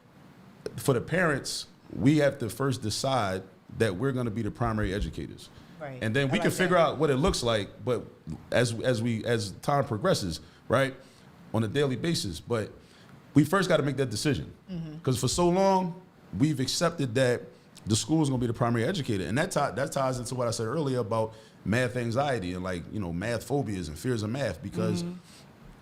for the parents, we have to first decide that we're going to be the primary educators. Right. And then we can figure out what it looks like, but as time progresses, right, on a daily basis. But we first got to make that decision, because for so long we've accepted that the school is going to be the primary educator, and that ties into what I said earlier about math anxiety and math phobias and fears of math, because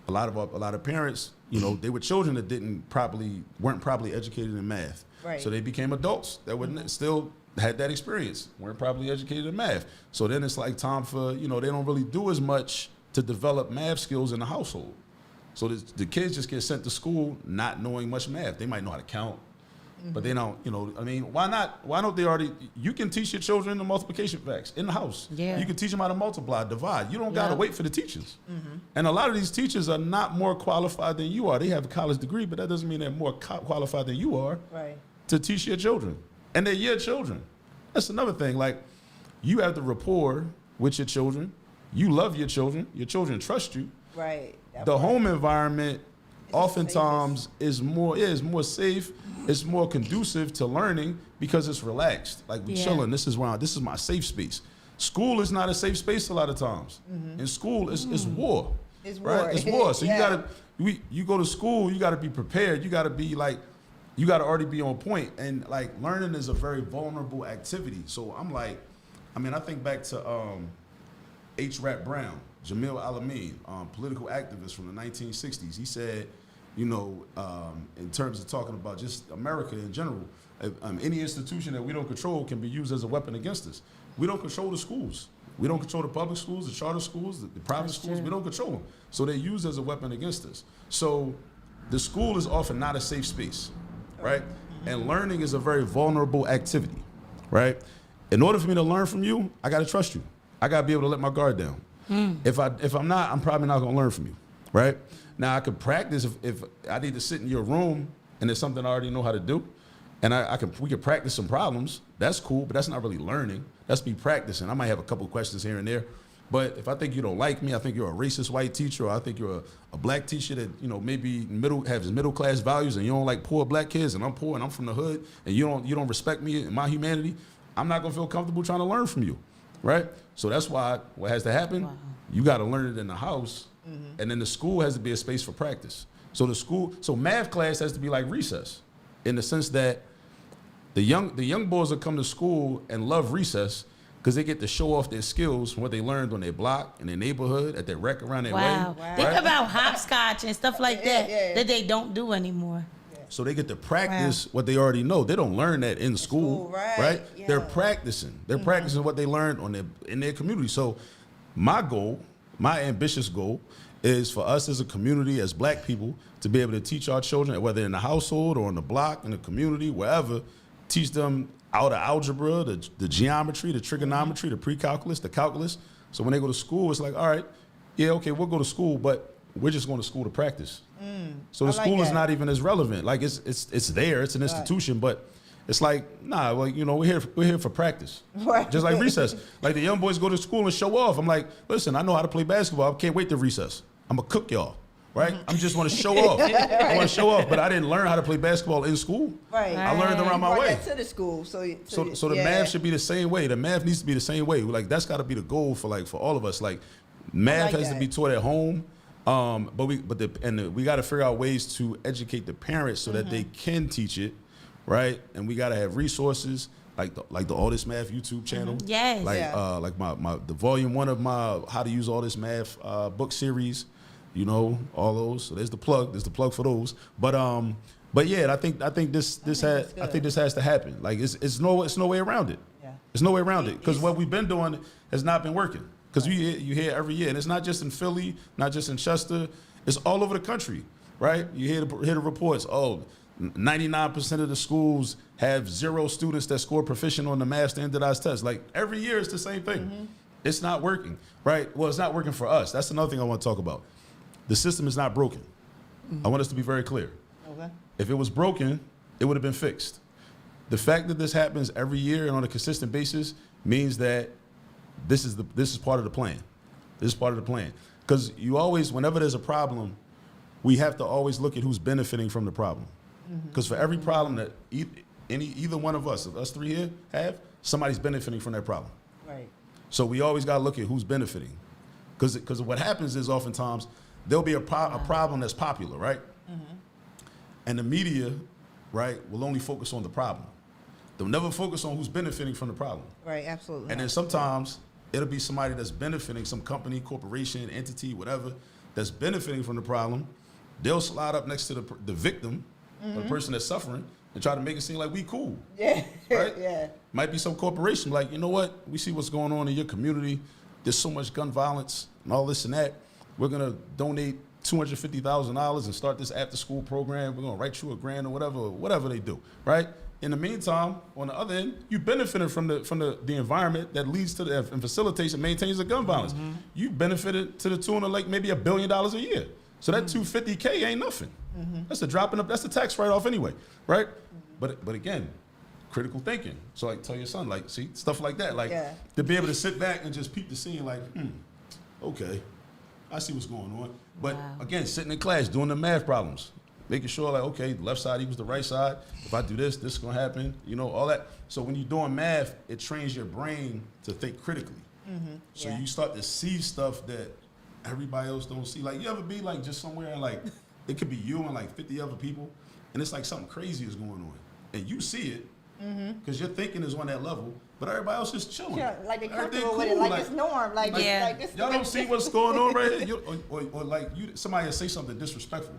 a lot of parents, they were children that weren't properly educated in math, right. So they became adults that were still had that experience, weren't properly educated in math. So then it's like time for, they don't really do as much to develop math skills in the household. So the kids just get sent to school not knowing much math. They might know how to count, but they don't, why not? Why don't they already, you can teach your children the multiplication facts in the house. Yeah. You can teach them how to multiply, divide. You don't got to wait for the teachers. And a lot of these teachers are not more qualified than you are. They have a college degree, but that doesn't mean they're more qualified than you are to teach your children. And they're your children. That's another thing. Like, you have the rapport with your children. You love your children. Your children trust you. Right. The home environment oftentimes is more safe. It's more conducive to learning because it's relaxed. Like, we chilling. This is my safe space. School is not a safe space a lot of times. In school, it's war. It's right? war. It's war. So you go to school, you gotta be prepared. You gotta be you got to already be on point. And learning is a very vulnerable activity. So I think back to H. Rap Brown, Jamil Alameen, political activist from the 1960s. He said, in terms of talking about just America in general, any institution that we don't control can be used as a weapon against us. We don't control the schools. We don't control the public schools, the charter schools, the private schools. We don't control them. So they're used as a weapon against us. So the school is often not a safe space. Right? And learning is a very vulnerable activity, right? In order for me to learn from you, I got to trust you. I got to be able to let my guard down. If I'm not, I'm probably not going to learn from you, right? Now, I could practice if I need to sit in your room and it's something I already know how to do, and we could practice some problems. That's cool, but that's not really learning. That's me practicing. I might have a couple questions here and there. But if I think you don't like me, I think you're a racist white teacher, or I think you're a black teacher that maybe has middle class values, and you don't like poor black kids, and I'm poor and I'm from the hood, and you don't respect me and my humanity, I'm not gonna feel comfortable trying to learn from you, right? So that's why what has to happen, you got to learn it in the house, and then the school has to be a space for practice. So math class has to be like recess, in the sense that the young boys that come to school and love recess, because they get to show off their skills from what they learned on their block, in their neighborhood, at their rec around their way. Wow. Think about hopscotch and stuff like that that they don't do anymore. So they get to practice what they already know. They don't learn that in school, right? Yeah. They're practicing. They're practicing what they learned in their community. So my ambitious goal, is for us as a community, as black people, to be able to teach our children, whether in the household or in the block, in the community, wherever, teach them out of algebra, the geometry, the trigonometry, the pre-calculus, the calculus. So when they go to school, it's like, all right, yeah, okay, we'll go to school, but we're just going to school to practice. So the school is not even as relevant. Like it's there, it's an institution, but it's like, nah, well, we're here for practice. Right. Just like recess. Like the young boys go to school and show off. I'm like, listen, I know how to play basketball. I can't wait to recess. I'm gonna cook y'all. Right? I just want to show off. I want to show off, but I didn't learn how to play basketball in school. Right. I learned around my way. To the school. So the math should be the same way. The math needs to be the same way. Like that's got to be the goal for all of us. Like math has to be taught at home. But we got to figure out ways to educate the parents so that they can teach it, right? And we got to have resources like the All This Math YouTube channel. Yes. Like the volume 1 of my How to Use All This Math book series. All those. So there's the plug. There's the plug for those. But yeah, I think this has to happen. Like it's no way around it. Yeah. There's no way around it because what we've been doing has not been working. Because you hear every year, and it's not just in Philly, not just in Chester, it's all over the country, right? You hear the reports. 99% of the schools have 0 students that score proficient on the math standardized test. Like every year, it's the same thing. It's not working, right? Well, it's not working for us. That's another thing I want to talk about. The system is not broken. I want us to be very clear. Okay. If it was broken, it would have been fixed. The fact that this happens every year and on a consistent basis means that this is part of the plan. This is part of the plan. Because you always, whenever there's a problem, we have to always look at who's benefiting from the problem. Because for every problem that either one of us three here have, somebody's benefiting from that problem. Right. So we always got to look at who's benefiting. Because what happens is oftentimes there'll be a problem that's popular, right? And the media, right, will only focus on the problem. They'll never focus on who's benefiting from the problem. Right, absolutely. And then sometimes it'll be somebody that's benefiting, some company, corporation, entity, whatever, that's benefiting from the problem. They'll slide up next to the victim, or the person that's suffering, and try to make it seem like we cool. Yeah. Right? Yeah. Might be some corporation like, you know what? We see what's going on in your community. There's so much gun violence and all this and that. We're going to donate $250,000 and start this after-school program. We're going to write you a grant or whatever they do, right? In the meantime, on the other end, you benefited from the environment that leads to the and facilitates and maintains the gun violence. You benefited to the tune of like maybe $1 billion a year. So that $250K ain't nothing. That's a drop in that's the tax write-off anyway, right? But again, critical thinking. So like tell your son, like, see, stuff like that. Like to be able to sit back and just peep the scene like, okay, I see what's going on. But again, sitting in class, doing the math problems, making sure like, okay, the left side equals the right side. If I do this, this is gonna happen, you know, all that. So when you're doing math, it trains your brain to think critically. So you start to see stuff that everybody else don't see. Like you ever be like just somewhere and like, it could be you and like 50 other people, and it's like something crazy is going on. And you see it, because your thinking is on that level, but everybody else is chilling. Yeah, like they Everything comfortable with cool. it, like it's norm. Like this. Y'all don't see what's going on right here? Or like somebody will say something disrespectful,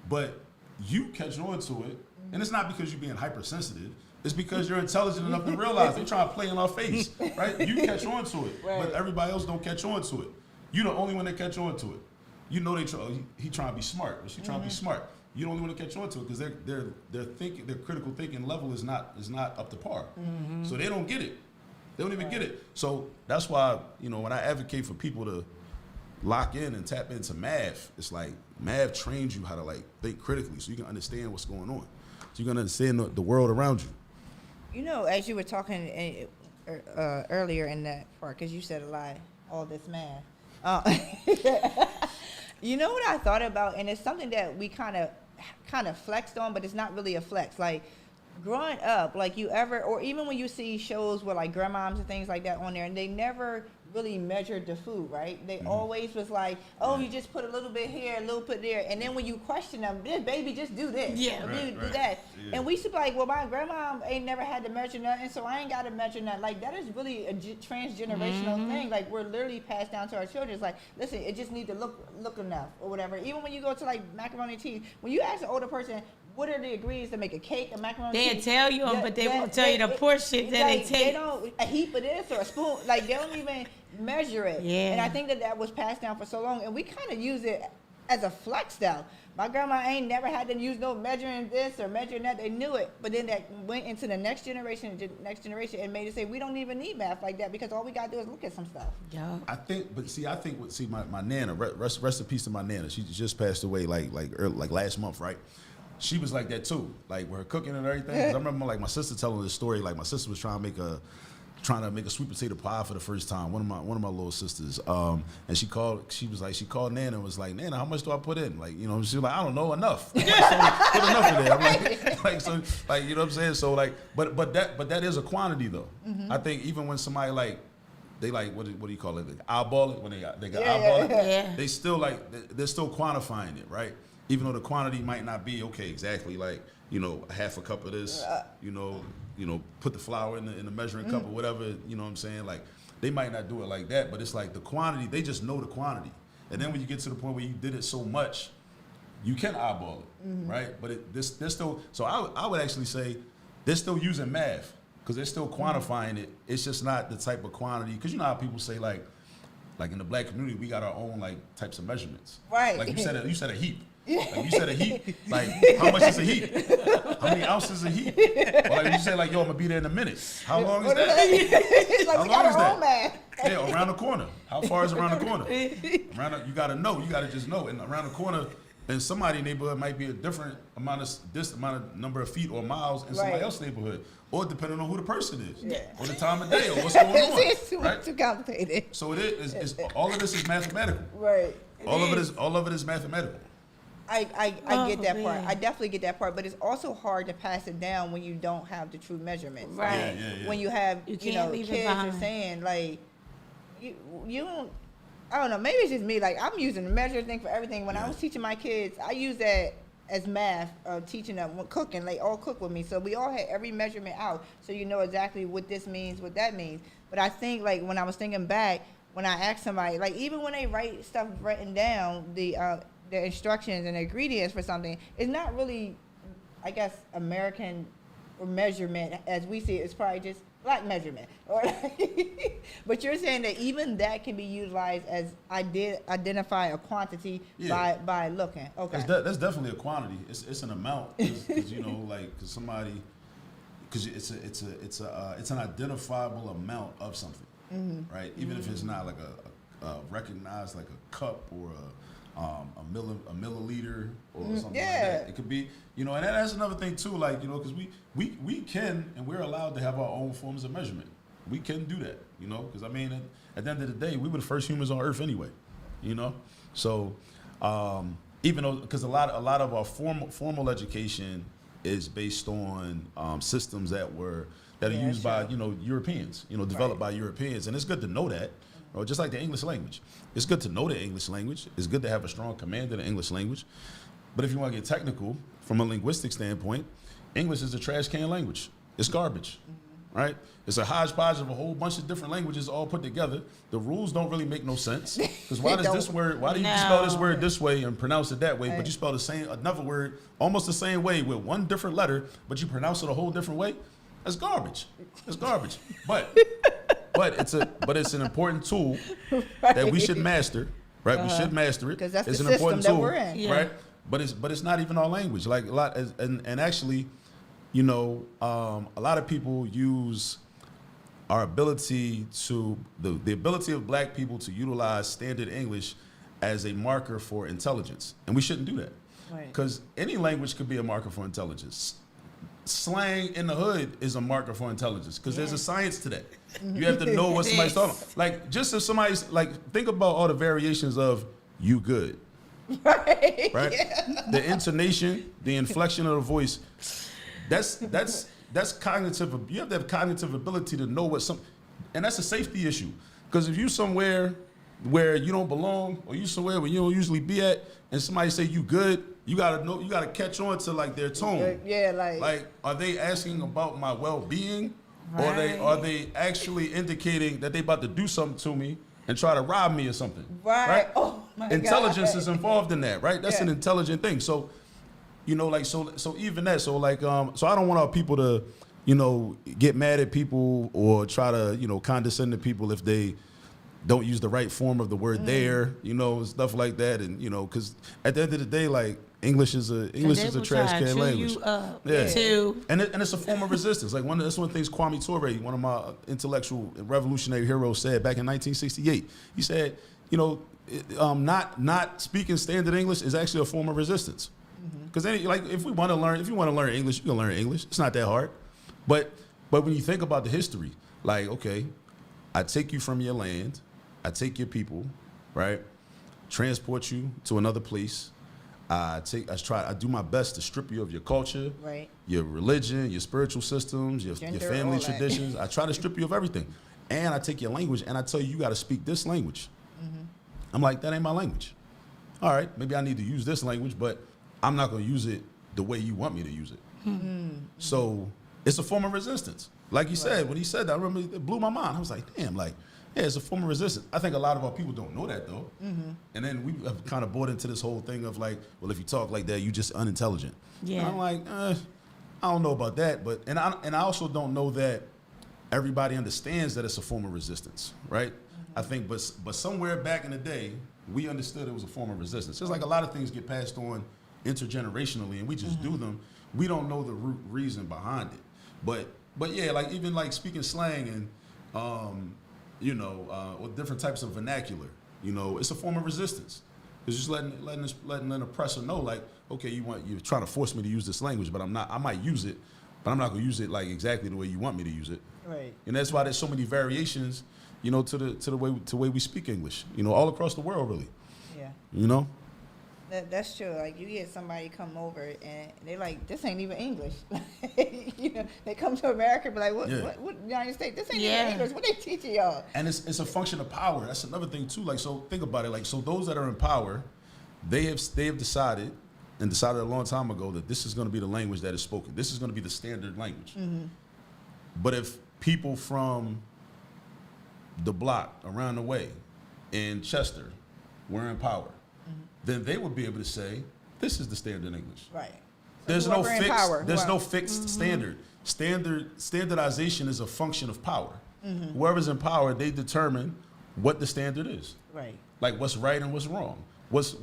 but you catch on to it, and it's not because you're being hypersensitive. It's because you're intelligent enough to realize they're trying to play in our face, right? You catch on to it, but everybody else don't catch on to it. You're the only one that catch on to it. You know he trying to be smart, or she trying to be smart. You don't want to catch on to it because their critical thinking level is not up to par. So they don't get it. They don't even get it. So that's why, you know, when I advocate for people to lock in and tap into math, it's like math trains you how to like think critically so you can understand what's going on. So you can understand the world around you. You know, as you were talking earlier in that part, because you said a lot, all this math. You know what I thought about, and it's something that we kind of flexed on, but it's not really a flex. Like growing up, like you ever, or even when you see shows with like grandmoms and things like that on there, and they never really measured the food, right? They always was like, oh, you just put a little bit here, a little bit there, and then when you question them, baby, just do this, do that. Yeah. And we used to be like, well, my grandma ain't never had to measure nothing, so I ain't got to measure nothing. Like that is really a transgenerational thing. Like we're literally passed down to our children. It's like, listen, it just need to look enough or whatever. Even when you go to like macaroni and cheese, when you ask an older person, what are the ingredients to make a cake, a macaroni and cheese? They'll tell you them, but they won't tell you the portion that like, they take. They don't, a heap of this or a spoon, like they don't even measure it. Yeah. And I think that was passed down for so long, and we kind of use it as a flex style. My grandma ain't never had to use no measuring this or measuring that. They knew it, but then that went into the next generation, and made it say we don't even need math like that because all we got to do is look at some stuff. Yeah. I think my nana, rest in peace to my nana. She just passed away like last month, right? She was like that too, like with her cooking and everything. 'Cause I remember like my sister telling this story. Like my sister was trying to make a sweet potato pie for the first time. One of my little sisters, and she called Nana and was like, Nana, how much do I put in? Like, you know, she was like, I don't know, enough. So put enough in there. I'm like, you know what I'm saying? So like, but that is a quantity though. I think even when somebody like, they like what do you call it? They eyeball it when they got eyeball it. Yeah. They still they're still quantifying it, right? Even though the quantity might not be exactly like, you know, half a cup of this, you know, put the flour in the measuring cup or whatever, you know what I'm saying? Like they might not do it like that, but it's like the quantity, they just know the quantity. And then when you get to the point where you did it so much, you can eyeball it, right? But they're still, so I would actually say they're still using math because they're still quantifying it. It's just not the type of quantity, because you know how people say like in the black community, we got our own like types of measurements. Right. Like you said a heap. Like you said a heap, like how much is a heap? How many ounces a heap? Or like you say like, yo, I'm gonna be there in a minute. How long is that? Like how long is that? Yeah, around the corner. How far is around the corner? You gotta know. You gotta just know. And around the corner, And somebody's neighborhood might be a different amount of number of feet or miles in somebody else's neighborhood, or depending on who the person is, or the time of day, or what's going on. It's too complicated. So it's all of this is mathematical. Right. All of it is mathematical. I get that part. I definitely get that part, but it's also hard to pass it down when you don't have the true measurements. Right. Yeah. When you have, You kids behind. are saying like, you don't. I don't know. Maybe it's just me. Like I'm using the measure thing for everything. When I was teaching my kids, I use that as math, teaching them cooking. They all cook with me, so we all had every measurement out, so you know exactly what this means, what that means. But I think like when I was thinking back, when I asked somebody, like even when they write stuff written down, the instructions and the ingredients for something, it's not really, I guess, American or measurement as we see it. It's probably just black measurement. But you're saying that even that can be utilized as identify a quantity by looking. Okay. That's definitely a quantity. It's an amount. Cause you know, like, cause somebody, cause it's an identifiable amount of something, right? Even if it's not like a recognized like a cup or a milliliter or something like that. It could be, you know, and that's another thing too, like, you know, because we can and we're allowed to have our own forms of measurement. We can do that, you know, because I mean, at the end of the day, we were the first humans on Earth anyway, you know. So even though, because a lot of our formal education is based on systems that are used by, you know, Europeans, you know, developed by Europeans, and it's good to know that. Or just like the English language. It's good to know the English language. It's good to have a strong command of the English language. But if you want to get technical, from a linguistic standpoint, English is a trash can language. It's garbage, right? It's a hodgepodge of a whole bunch of different languages all put together. The rules don't really make no sense. Because why do you spell this word this way and pronounce it that way, but you spell another word almost the same way with one different letter, but you pronounce it a whole different way? That's garbage. It's garbage. But it's an important tool that we should master, right? We should master it. Because that's it's the an system important that tool, we're in, right? But it's not even our language. Like a lot, and actually, you know, a lot of people use our ability to the ability of black people to utilize standard English as a marker for intelligence, and we shouldn't do that because any language could be a marker for intelligence. Slang in the hood is a marker for intelligence because there's a science to that. You have to know what somebody's talking about. Like, just if somebody's, like, think about all the variations of "you good." Right? Yeah. The intonation, the inflection of the voice, that's cognitive. You have to have cognitive ability to know what and that's a safety issue. Because if you somewhere where you don't belong, or you somewhere where you don't usually be at, and somebody say "you good," you gotta catch on to like their tone. Yeah, like are they asking about my well-being, or are they actually indicating that they about to do something to me and try to rob me or something? Right. Oh my Intelligence is involved in that, right? That's an intelligent thing. So, you know, like so even that. So like so I don't want our people to, you know, get mad at people or try to, you know, condescend to people if they don't use the right form of the word there, you know, stuff like that. And, you know, because at the end of the day, like, English is a trash can language. And it's a form of resistance. Like that's one of the things Kwame Ture, one of my intellectual revolutionary heroes, said back in 1968. He said, you know, not speaking standard English is actually a form of resistance. Because like if you want to learn English, you can learn English. It's not that hard. But when you think about the history, like, okay, I take you from your land, I take your people, right? Transport you to another place. I do my best to strip you of your culture, right, your religion, your spiritual systems, your family traditions. I try to strip you of everything. And I take your language and I tell you got to speak this language. I'm like, that ain't my language. All right, maybe I need to use this language, but I'm not going to use it the way you want me to use it. So it's a form of resistance. Like you said, when he said that, I remember it blew my mind. I was like, damn, like, yeah, it's a form of resistance. I think a lot of our people don't know that, though. And then we have kind of bought into this whole thing of like, well, if you talk like that, you just unintelligent. Yeah. And I'm like, I don't know about that. But and I also don't know that everybody understands that it's a form of resistance, right? I think, but somewhere back in the day, we understood it was a form of resistance. Just like a lot of things get passed on intergenerationally, and we just do them. We don't know the root reason behind it. But yeah, like even like speaking slang and you know, or different types of vernacular, you know, it's a form of resistance. It's just letting the oppressor know, like, okay, you're trying to force me to use this language, but I'm not. I might use it, but I'm not gonna use it like exactly the way you want me to use it. Right. And that's why there's so many variations, to the way we speak English, all across the world, really. Yeah. That's true. Like, you get somebody come over and they're like, "This ain't even English." They come to America, but like, what United States? This ain't even English. What they teaching y'all? And it's a function of power. That's another thing too. Like, so think about it. Like, so those that are in power, they have decided a long time ago that this is going to be the language that is spoken. This is going to be the standard language. Mm-hmm. But if people from the block around the way in Chester were in power, then they would be able to say, this is the standard English. Right. There's no fixed standard. Standardization is a function of power. Mm-hmm. Whoever's in power, they determine what the standard is. Right. Like, what's right and what's wrong. What's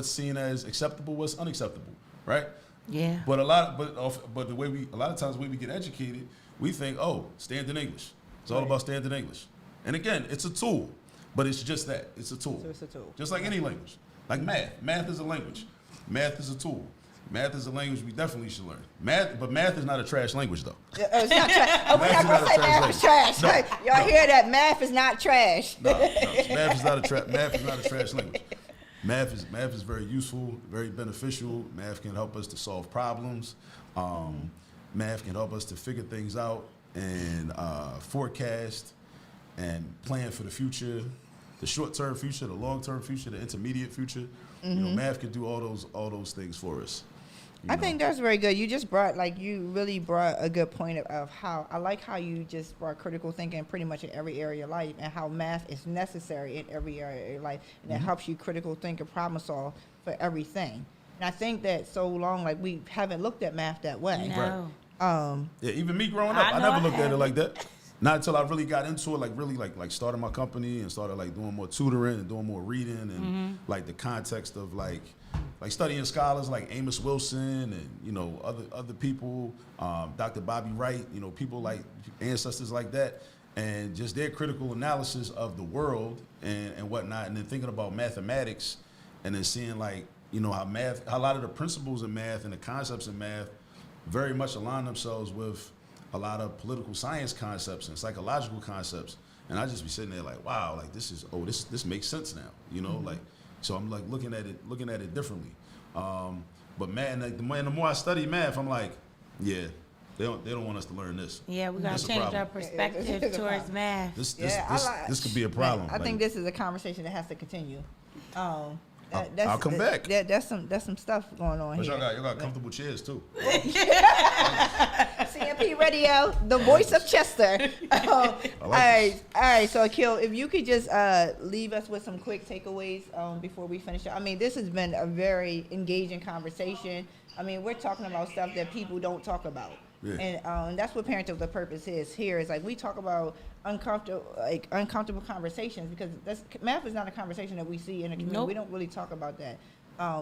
seen as acceptable, what's unacceptable, right? Yeah. But a lot of times the way we get educated, we think, oh, standard English. It's all about standard English. And again, it's a tool. But it's just that. It's a tool. So it's a tool. Just like any language. Like math. Math is a language. Math is a tool. Math is a language we definitely should learn. But math is not a trash language, though. It's not trash. We're not going to say math is trash. No. Y'all hear that? Math is not trash. No. Math is not a trash language. Math is very useful, very beneficial. Math can help us to solve problems. Math can help us to figure things out and forecast and plan for the future. The short-term future, the long-term future, the intermediate future. Mm-hmm. Math can do all those things for us. I think that's very good. You just you really brought a good point of how, I like how you just brought critical thinking pretty much in every area of life, and how math is necessary in every area of your life, and it helps you critical think and problem solve for everything. And I think that so long, we haven't looked at math that way. No. Right. Yeah, even me growing up, I never looked at it like that. Not until I really got into it, really started my company and started doing more tutoring and doing more reading and the context of studying scholars like Amos Wilson and other people, Dr. Bobby Wright, people like ancestors like that, and just their critical analysis of the world and whatnot, and then thinking about mathematics and then seeing how a lot of the principles in math and the concepts in math very much align themselves with a lot of political science concepts and psychological concepts, and I just be sitting there wow, this makes sense now, so I'm looking at it differently. But man, the more I study math, I'm they don't want us to learn this. Yeah, we gotta change our perspective towards math. This could be a problem. I think this is a conversation that has to continue. I'll come back. That's some stuff going on but here. Y'all got comfortable chairs too. CMP Radio, the voice of Chester. All right. So Akil, if you could just leave us with some quick takeaways before we finish up. I mean, this has been a very engaging conversation. I mean, we're talking about stuff that people don't talk about. Yeah. And that's what Parental the purpose is here. Is we talk about uncomfortable conversations, because math is not a conversation that we see in a community. Nope. We don't really talk about that.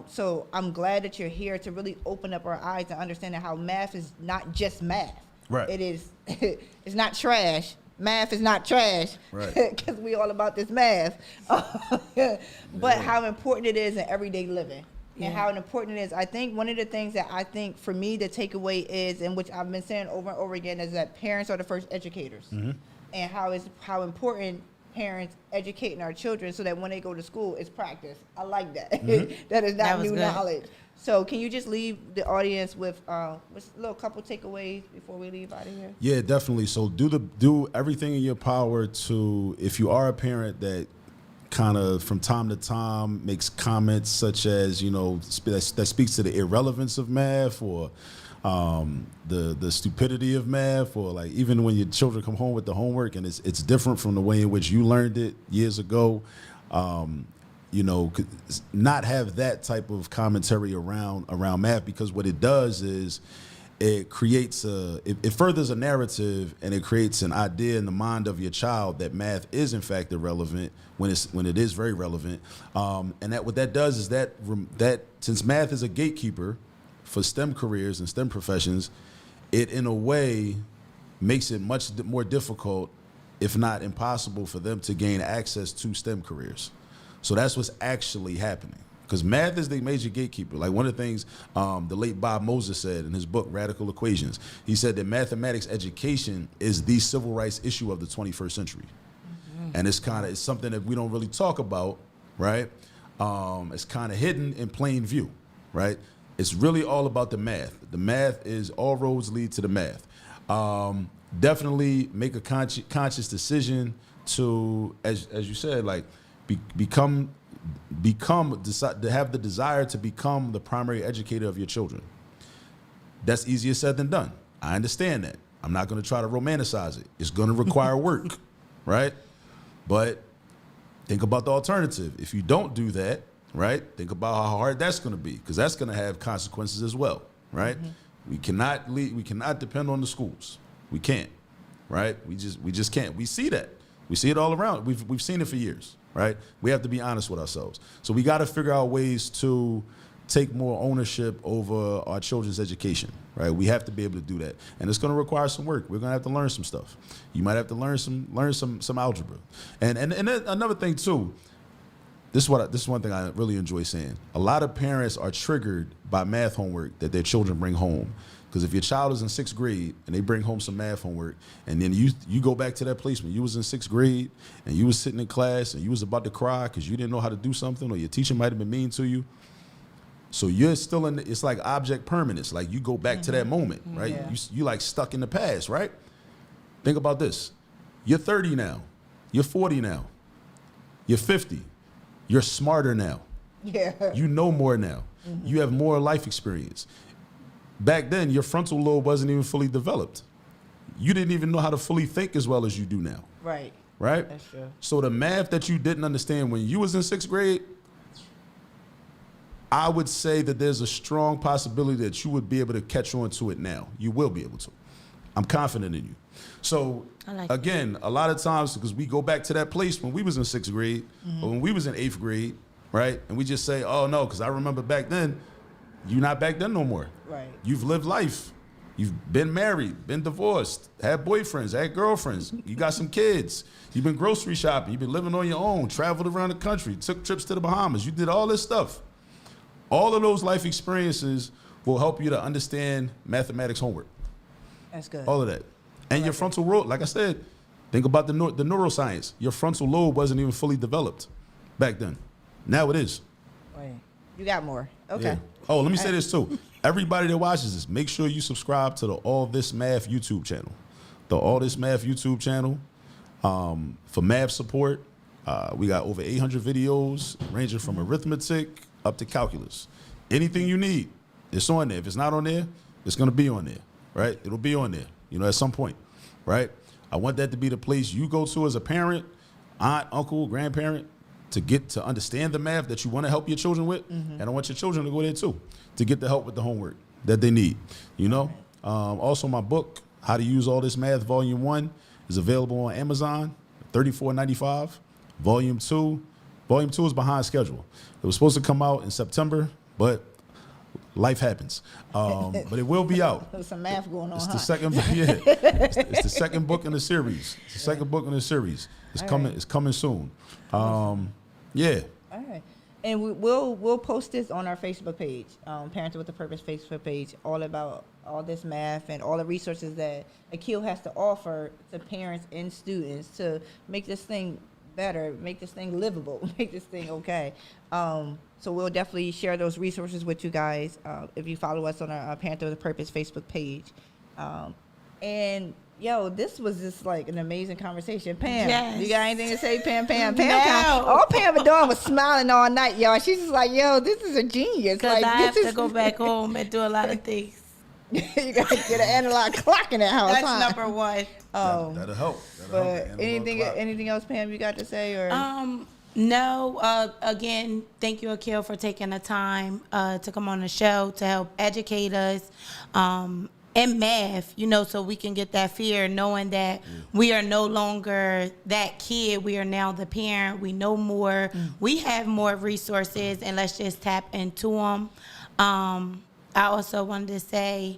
So I'm glad that you're here to really open up our eyes and understand how math is not just math. Right. It is. It's not trash. Math is not trash. Right. Because we all about this math. But how important it is in everyday living. Yeah. And how important it is. I think one of the things that I think for me the takeaway is, and which I've been saying over and over again, is that parents are the first educators. Mm-hmm. And how important parents educating our children so that when they go to school, it's practice. I like that. Mm-hmm. That is not new knowledge. So can you just leave the audience with a little couple takeaways before we leave out of here? Yeah, definitely. So do everything in your power to, if you are a parent that kind of from time to time makes comments such as, that speaks to the irrelevance of math, or the stupidity of math, or even when your children come home with the homework and it's different from the way in which you learned it years ago, not have that type of commentary around math, because what it does is it creates it furthers a narrative, and it creates an idea in the mind of your child that math is in fact irrelevant when it is very relevant. And that what that does is that since math is a gatekeeper for STEM careers and STEM professions, it in a way makes it much more difficult, if not impossible, for them to gain access to STEM careers. So that's what's actually happening. Because math is the major gatekeeper. Like one of the things the late Bob Moses said in his book, Radical Equations, he said that mathematics education is the civil rights issue of the 21st century. And it's something that we don't really talk about, right? It's kind of hidden in plain view, right? It's really all about the math. The math is all roads lead to the math. Definitely make a conscious decision to, as you said, like to have the desire to become the primary educator of your children. That's easier said than done. I understand that. I'm not going to try to romanticize it. It's going to require work, right? But think about the alternative. If you don't do that, right, think about how hard that's going to be, because that's going to have consequences as well, right? We cannot depend on the schools. We can't, right? We just can't. We see that. We see it all around. We've seen it for years, right? We have to be honest with ourselves. So we got to figure out ways to take more ownership over our children's education, right? We have to be able to do that, and it's going to require some work. We're going to have to learn some stuff. You might have to learn some algebra, and then another thing too. This is one thing I really enjoy saying. A lot of parents are triggered by math homework that their children bring home. Because if your child is in 6th grade and they bring home some math homework, and then you go back to that place when you was in 6th grade and you was sitting in class and you was about to cry because you didn't know how to do something, or your teacher might have been mean to you. So you're still it's like object permanence. Like you go back to that moment, right? Yeah. You like stuck in the past, right? Think about this. You're 30 now. You're 40 now. You're 50. You're smarter now. Yeah. You know more now. You have more life experience. Back then, your frontal lobe wasn't even fully developed. You didn't even know how to fully think as well as you do now. Right. Right? That's true. So the math that you didn't understand when you was in 6th grade, I would say that there's a strong possibility that you would be able to catch on to it now. You will be able to. I'm confident in you. So again, a lot of times, because we go back to that place when we was in 6th grade or when we was in 8th grade, right? And we just say, oh no, because I remember back then. You're not back then no more. Right. You've lived life. You've been married, been divorced, had boyfriends, had girlfriends. You got some kids. You've been grocery shopping. You've been living on your own, traveled around the country, took trips to the Bahamas. You did all this stuff. All of those life experiences will help you to understand mathematics homework. That's good. All of that. And your frontal lobe, like I said, think about the neuroscience. Your frontal lobe wasn't even fully developed back then. Now it is. Right. You got more. Okay. Yeah. Oh, let me say this too. Everybody that watches this, make sure you subscribe to the All This Math YouTube channel. The All This Math YouTube channel for math support. We got over 800 videos ranging from arithmetic up to calculus. Anything you need, it's on there. If it's not on there, it's going to be on there, right? It'll be on there, at some point, right? I want that to be the place you go to as a parent, aunt, uncle, grandparent, to get to understand the math that you want to help your children with, and I want your children to go there too, to get the help with the homework that they need. Also, my book, How to Use All This Math, Volume 1, is available on Amazon, $34.95. Volume 2 is behind schedule. It was supposed to come out in September, but life happens. But it will be out. There's some math going on. It's the second. Yeah, it's the second book in the series. It's the second book in the series. It's coming. Right. It's coming soon. Yeah. All right. And we'll post this on our Facebook page, Parental with a Purpose Facebook page, all about all this math and all the resources that Akil has to offer to parents and students to make this thing better, make this thing livable, make this thing okay. So we'll definitely share those resources with you guys if you follow us on our Parental with a Purpose Facebook page. And this was just like an amazing conversation. Pam, yes. You got anything to say, Pam? No. All Pam was doing was smiling all night, y'all. She's just like, this is a genius. Because like, I have to go back home and do a lot of things. You got to get an analog clock in that house. That's number one. That'll help. But anything else, Pam, you got to say? Or No. Again, thank you, Akil, for taking the time to come on the show to help educate us. In math, so we can get that fear, knowing that we are no longer that kid. We are now the parent. We know more. We have more resources, and let's just tap into them. I also wanted to say,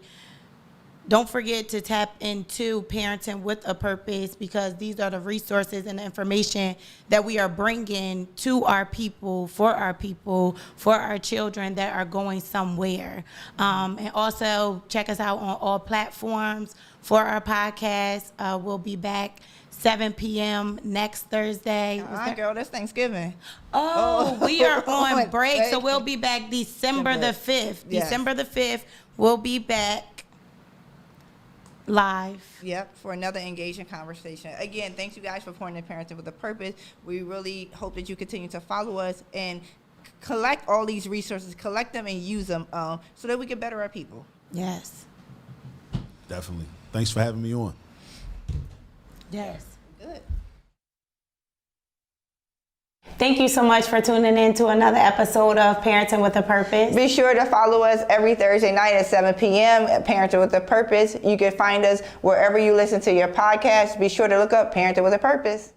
don't forget to tap into Parenting with a Purpose, because these are the resources and the information that we are bringing to our people, for our children that are going somewhere. And also check us out on all platforms for our podcast. We'll be back 7 p.m. next Thursday. Girl, that's Thanksgiving. Oh, we are on break, so we'll be back December the 5th. Yes. December the 5th, we'll be back live. Yep, for another engaging conversation. Again, thanks you guys for pouring in Parenting with a Purpose. We really hope that you continue to follow us and collect all these resources, collect them and use them so that we can better our people. Yes. Definitely. Thanks for having me on. Yes. Good. Thank you so much for tuning in to another episode of Parenting with a Purpose. Be sure to follow us every Thursday night at 7 p.m. at Parenting with a Purpose. You can find us wherever you listen to your podcast. Be sure to look up Parenting with a Purpose.